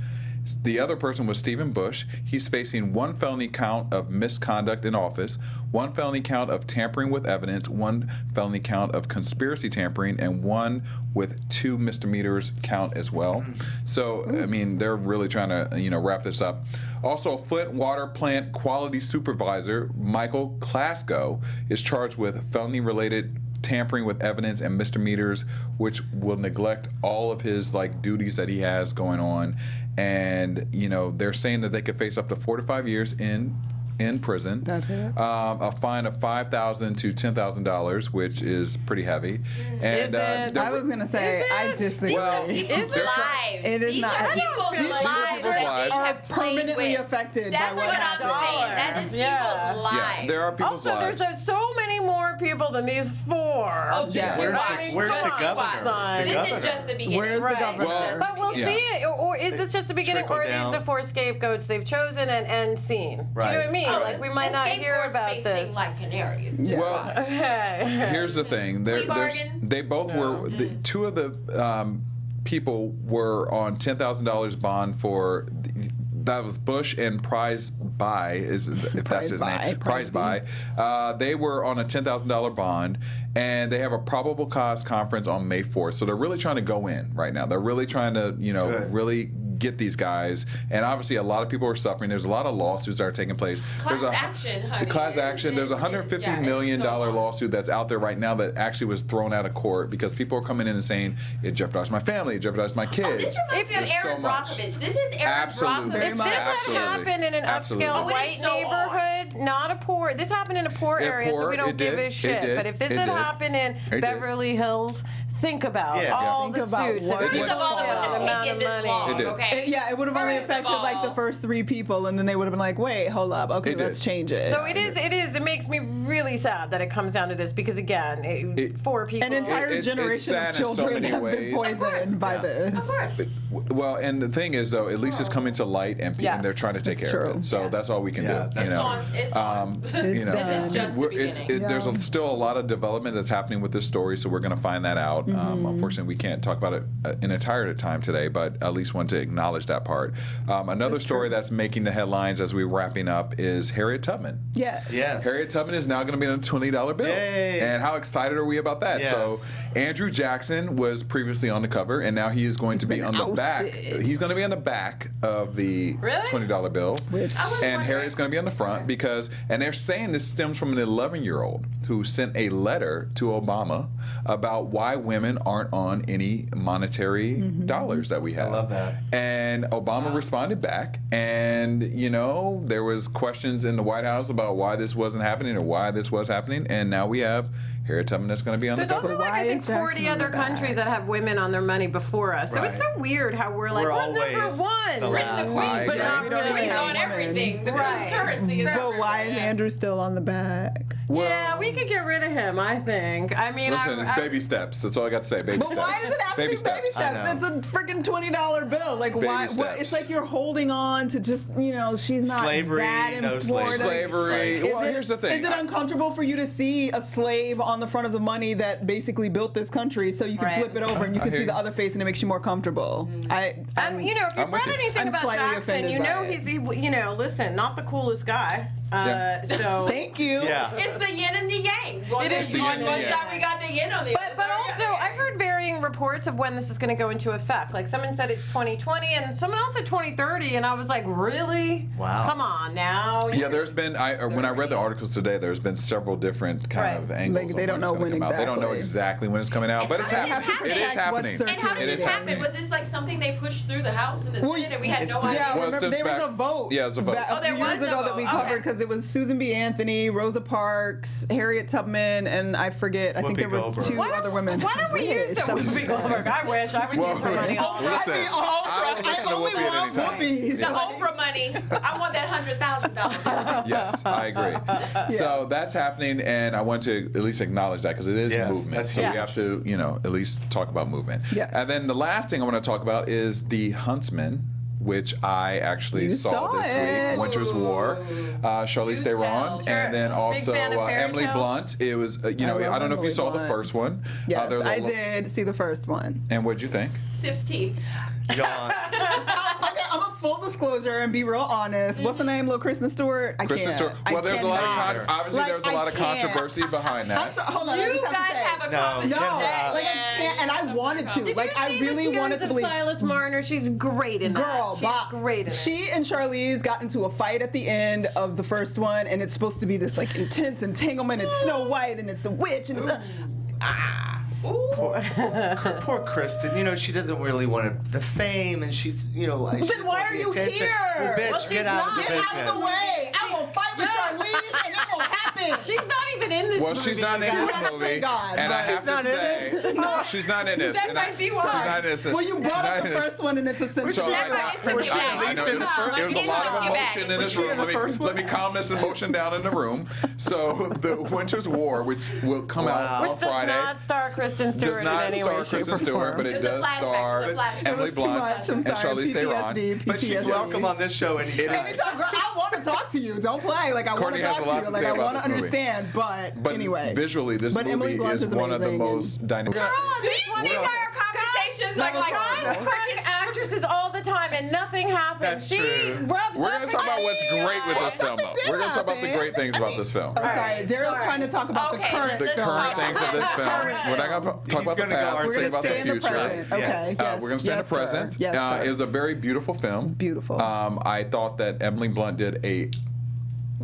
The other person was Stephen Bush. He's facing 1 felony count of misconduct in office, 1 felony count of tampering with evidence, 1 felony count of conspiracy tampering, and 1 with 2 misdemeanors count as well. So, I mean, they're really trying to, wrap this up. Also, Flint Water Plant Quality Supervisor Michael Klasko is charged with felony-related tampering with evidence and misdemeanors, which will neglect all of his duties that he has going on. And they're saying that they could face up to 4 to 5 years in prison. That's it. A fine of $5,000 to $10,000, which is pretty heavy. And Is it? they're- I was going to say, Is it? I disagree. People's they're lives. It is These not. are people's These lives are people's that lives. they are have played permanently with. affected That's by what I'm saying. That is Yeah. people's lives. there are people's Also, lives. there's so many more people than these 4. Oh, just Yeah. your Where's watch. the- where's Just the your governor? watch. The This governor. is just the beginning. Where's the Right. governor? Well, But we'll Yeah. see it, or is this just the beginning, or are these Trickle the down. 4 scapegoats they've chosen and seen? Do you know what I Right. mean? Oh, Like, we might not hear scapegoat's about facing this. like canaries. Just Well, watch. Okay. Here's the thing. Plea bargain? They both were. Two of the people were on $10,000 bond for. That was Bush and Prize Buy, if that's his name. Prize Buy. They were on a $10,000 bond, and they have a probable cause conference on May 4th. So they're really trying to go in right now. They're really trying to, Good. really get these guys. And obviously, a lot of people are suffering. There's a lot of lawsuits that are taking place. Class There's action, honey. Class action. There's a $150 million lawsuit that's out there right now that actually was thrown out of court because people are coming in and saying it jeopardized my family, it jeopardized my kids. Oh, this reminds me of There's so Aaron much. Brockovich. This is Aaron Absolutely. Very Brockovich. much. This had Absolutely. happened in an Absolutely. upscale Oh, it is white so neighborhood, not a poor. This happened in a poor Yeah, area, so poor, we don't it give did, a it shit. did, But if this it had did. happened in It did. Beverly Hills, think about Yeah. all Think the about suits. what- If First it of all, it was wouldn't the have amount taken of this money. long, It did. okay? Yeah, it would have only First of affected like the all- first 3 people, and then they would have been like, wait, hold up. Okay, It did. let's change it. So it is. It makes me really sad that it comes down to this because again, 4 people. An entire it's generation sad of in so children many have been ways. poisoned by Yeah. this. Of course. Well, and the thing is, though, at least it's coming to light, and, Yes. and they're trying to take It's care of true. it. So that's all we can Yeah, do. that's know. It's on. You know, This is just the beginning. There's Yeah. still a lot of development that's happening with this story, so we're going to find that out. Unfortunately, we can't talk about it in entire time today, but at least want to acknowledge that part. Another story that's making the headlines as we're wrapping up is Harriet Tubman. Yes. Yes. Harriet Tubman is now going to be on a $20 bill. Yay. And how excited are we about that? Yes. So Andrew Jackson was previously on the cover, and now he is going to be been on the back. ousted. He's going to be on the back of the Really? $20 bill. Which- I was And wondering- Harriet's going to be on the front because, and they're saying this stems from an 11-year-old who sent a letter to Obama about why women aren't on any monetary dollars that we have. I love that. And Obama responded back, and there was questions in the White House about why this wasn't happening or why this was happening, and now we have Harriet Tubman that's going to be on There's the also cover. like I think 40 other countries that have women on their money before us. So it's so weird how we're like, We're we're always number one. the last. The queen, I but agree. not We don't really even on have everything. The Right. queen's currency is But why is everywhere. Andrew still on the back? Yeah, we could get rid of him, I think. I mean, Listen, it's baby steps. That's all I got to say. Baby But steps. why does it have to be baby steps? I It's a freaking $20 bill. Like Baby why? steps. It's like you're holding on to just she's not Slavery, that no important. Slavery. Is Well, it- here's the thing. Is it uncomfortable for you to see a slave on the front of the money that basically built this country, so you can Right. flip it over and you can hear see the you. other face and it makes you more comfortable? And if you've I'm with read you. anything I'm about slightly Jackson, offended you by know it. listen, not the coolest guy. Yeah. So Thank you. Yeah. It's the yin and the yang. It is the on yin and one yang. side we got the yin, on the other But side we also, got the I've heard varying reports of when this is going to go into effect. Like someone said it's 2020, and someone else said 2030, and I was like, really? Wow. Come on now. Yeah, there's been. When I read the articles today, there's been several different kind of Right. angles. Like, they on don't when it's know gonna when come out. They don't know exactly. exactly when it's coming out, And but it's how did it happening. happen? It is happening. And how It did is this happen? happening. Was this like something they pushed through the House and the Well, Senate and we had no idea? Yeah, Well, remember, since there was back- a vote. Yeah, it was a vote. A there few was years a ago that vote. we Okay. covered because it was Susan B. Anthony, Rosa Parks, Harriet Tubman, and I forget. I think Whoopi there were Goldberg. two other women. Why don't we use the That was Whoopi bad. Goldberg? I wish I would use her money. Listen, I would listen to only Whoopi at any want time. Whoopi's. The Yes. Oprah money. I want that $100,000. Yes, I agree. So that's happening, and I want to at least acknowledge that because it is Yes, movement. that's So we huge. have to, at least talk about movement. Yes. And then the last thing I want to talk about is the Huntsman, which I actually You saw saw this it. week. Winter's War, Charlize Do Theron, tell. and then Big also fan of fairy Emily tales. Blunt. It was, I love don't know if you Emily saw the Blunt. first one. Yes, There was a I lo- did see the first one. And what'd you think? Sips tea. Yawn. Okay, I'm a full disclosure and be real honest. What's the name? Little Kristen Stewart? I Kristen can't. Stewart. I Well, there's a lot of cannot. obviously Like, there's a I lot of can't. controversy behind I'm that. sorry, hold on. I You just guys have to say. have a No, common No, cannot. like I can't, and I wanted to. Did Like you I see really the wanted tunes to of believe. Silas Marner? She's great in that. Girl, She's Bob, great in it. she and Charlize got into a fight at the end of the first one, and it's supposed to be this like intense entanglement. It's Snow White, and it's the witch, and it's Poor Kristen. She doesn't really want the fame, and she's, like. Then why are you here? Well, bitch, Well, she's get out of the not. get business. out of the way. I will fight with Charlize, and it will happen. She's not even in this Well, movie. she's not in this Thank movie, God, and I but- have She's not to in say, it? she's not in this. That and I- might be she's why. not in this. Well, you brought up the first one, and it's essentially. So Never I, into the Was she bag. at least I know in the first- there was a lot of Let me knock emotion you in back. this Was she room. in the first Let me calm this emotion down in the room. So the Winter's War, which will come out Wow. on Which does Friday, not star Kristen Stewart does not in any star way, shape, Kristen or Stewart, but form. it It was a does flashback, star it was a flashback. Emily It was too Blunt much. I'm and sorry. Charlize Theron. PTSD. But she's welcome on this show anytime. Anytime, girl, I want to talk to you. Don't play. Like I want Courtney to has talk a lot to you. to Like say I about want to this movie. understand. But But anyway, visually, this But Emily movie Blunt is is one of the amazing, most dynamic. Do you see why our conversations Like, are like guys fuck actresses all the time and nothing happens. That's She true. rubs We're up going to talk about what's against great with this Well, film, though. something did We're going to talk about the happen. great things about this film. I'm sorry. Daryl's trying to talk about Okay, the current The let's film. current things of this film. We're not going to talk He's about the gonna go past. our- Let's We're think going to about the stay in the future. present. Yes. Okay. Yes. We're going to stay in the Yes, sir. present. Yes, sir. It was a very beautiful film. Beautiful. I thought that Emily Blunt did a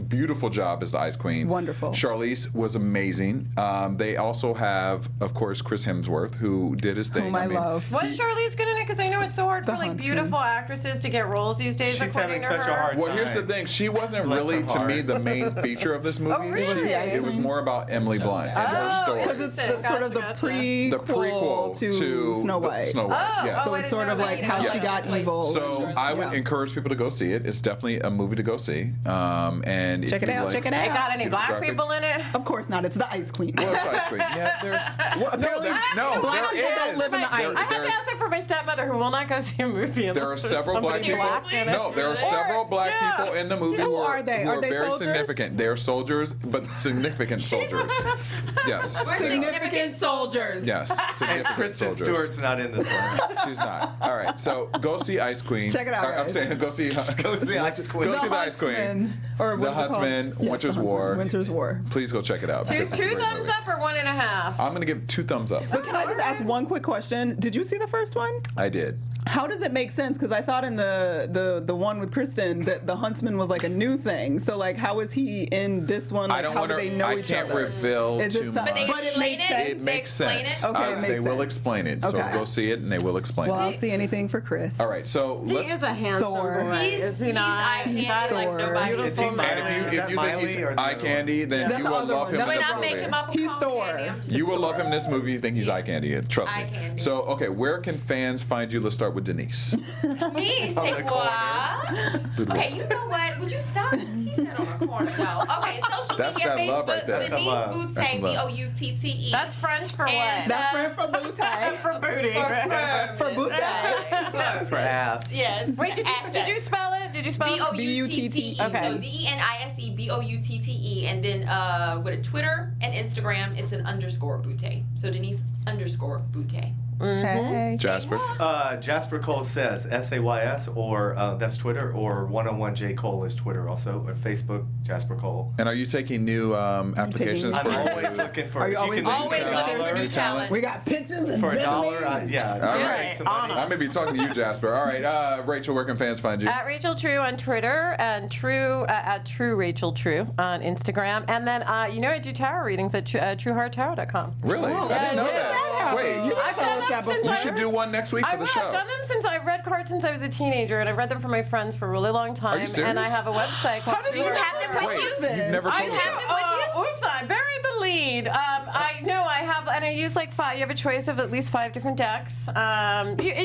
beautiful job as the Ice Queen. Wonderful. Charlize was amazing. They also have, of course, Chris Hemsworth, who did his thing. Whom I love. Was Charlize good in it? Because I know it's so hard for The like Huntsman. beautiful actresses to get roles these days. She's according having to such a her. hard Well, here's the time. thing. She wasn't Bless really, her to me, heart. the main feature of this movie. Oh, really? It was more about Emily Blunt and her Oh, story. Because it's the, sort of the Gotcha. prequel, The prequel to Snow White. Snow White. Oh, yes. oh, So I it's didn't sort know of that like either. how she Yes. got evil. So I would Yeah. encourage people to go see it. It's definitely a movie to go see. And Check if it you out. like- Check it It out. got any black graphics. people in it? Of course not. It's the Ice Queen. Well, it's Ice Cream. Yeah, there's. Well, no, there, no, Black there people don't is. live in the ice. I have to There's- ask that for my stepmother, who will not go see a movie. There are unless there's several black somebody people. black in it. No, there are Or- several black yeah. people in the movie Who who are they? who Are they very soldiers? significant. They're soldiers, but significant soldiers. Yes. We're significant soldiers. Yes. And Significant Kristen soldiers. Stewart's not in this one. She's not. All right. So go see Ice Queen. Check it out, Or, I'm guys. saying go see. Go see Ice Queen. Go see the Ice Queen. Huntsman, or The whatever Huntsman, Yes, Winter's The Huntsman, War. Winter's War. Please go check it out. Two because it's a great thumbs movie. up or 1.5? I'm gonna give 2 thumbs up. But can I just ask one quick question? Did you see the first one? I did. How does it make sense? Because I thought in the one with Kristen that the Huntsman was like a new thing. So like, how is he in this one? Like, I don't how want do they know I each can't other? reveal Is it too some- much. But they But it explain makes it. sense. It They makes explain sense. it. Okay, it They makes will sense. explain it. So Okay. go see it, and they will explain Well, I'll it. see anything for Chris. All right, so He let's. is a handsome Thor. boy, is he He's not? eye candy like Thor. nobody. Is he And Miley? if you Is that think he's Miley or the eye other candy, then That's you the will other love one. him in That's this the When I make movie. him up, He's Thor. You will love him in this movie. You think he's eye candy. Trust Eye me. candy. So, okay, where can fans find you? Let's start with Denise. Me, say the what? Okay, you know what? Would you stop? He said on the corner though. Okay, social That's media, that Facebook, love right there. That's Denise love. Boutte, That's love. Boutte. That's French for And, what? That's from Boutte. For booty. For Boutte. For ass. Yes. Wait, did you spell it? Did you spell it? Boutte. Okay. So DENISE Boutte, and then what? Twitter and Instagram. It's an underscore Boutte. So Denise underscore Boutte. Hey. Jasper. Jasper Cole says SAYS, or that's Twitter, or 101J Cole is Twitter also, or Facebook Jasper Cole. And are you taking new applications I'm for always looking for. Are you if always can make Always a looking for dollar new talent. We got pictures and for a dollar. resumes. Yeah. All make right. some money. I may be talking to you, Jasper. All right, Rachel, where can fans find you? At Rachel True on Twitter and True at True Rachel True on Instagram, and then I do tarot readings at TrueHeartTarot.com. Really? I didn't know that. Wait, You I've tell done us them that since before. you should do one next week for I the will. show. I've done them since I've read cards since I was a teenager, and I've read them for my friends for a really long time. Are you serious? And I have a website called How did you True have Heart- them with Wait, you you've then? never I told me have that. oops, I buried the lead. I know I have, and I use like 5. You have a choice of at least 5 different decks. You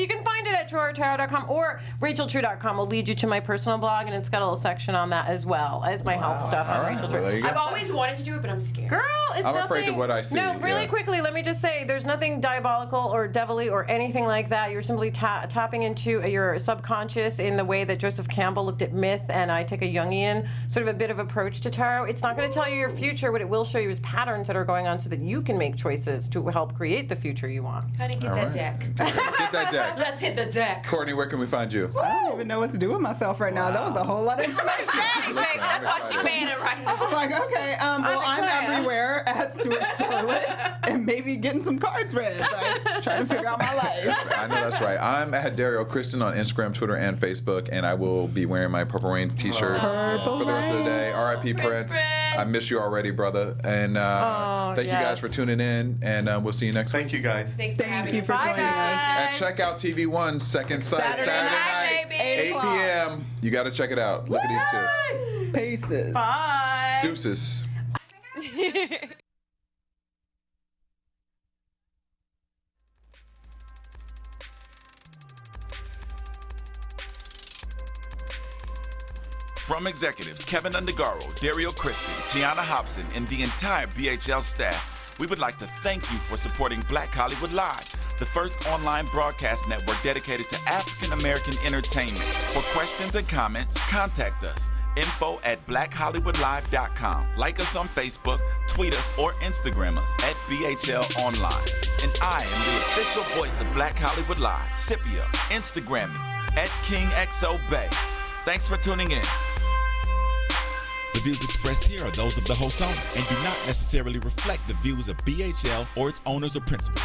can find it at TrueHeartTarot.com, or RachelTrue.com will lead you to my personal blog, and it's got a little section on that as well as my health stuff on All right, Rachel well, there True. you go. I've always wanted to do it, but I'm scared. Girl, it's I'm nothing. afraid of what I see, No, really yeah. quickly, let me just say, there's nothing diabolical or devilly or anything like that. You're simply tapping into your subconscious in the way that Joseph Campbell looked at myth, and I take a Jungian sort of a bit of approach to tarot. It's not going to tell you your future. What it will show you is patterns that are going on so that you can make choices to help create the future you want. Honey, get All that right. deck. Get that deck. Let's hit the deck. Courtney, where can we find you? I don't even know what to do with myself right now. That was a whole lot of information. Daddy, baby, that's why she paying it right now. It's like, okay, well, I'm declare. everywhere at Stuart Sterlitz and maybe getting some cards read. Like, trying to figure out my life. I know that's right. I'm at Derrial Christon on Instagram, Twitter, and Facebook, and I will be wearing my Purple Rain t-shirt for the rest of the day. R.I.P. Prince. I miss you already, brother. And thank you guys yes. for tuning in, and we'll see you next week. Thank you guys. Thanks for Thank having you us. for Bye, joining us. And guys. check out TV One Second Sight Saturday night, baby. 8 p.m. You got to check it out. Look at these two. Paces. Bye. Deuces. From executives Kevin Undergaro, Derrial Christon, Tiana Hobson, and the entire BHL staff, we would like to thank you for supporting Black Hollywood Live, the first online broadcast network dedicated to African American entertainment. For questions and comments, contact us. info@blackhollywoodlive.com. Like us on Facebook, tweet us, or Instagram us at BHL Online. And I am the official voice of Black Hollywood Live, Scipio. Instagram me at KingXOBay. Thanks for tuning in. The views expressed here are those of the host only and do not necessarily reflect the views of BHL or its owners or principals.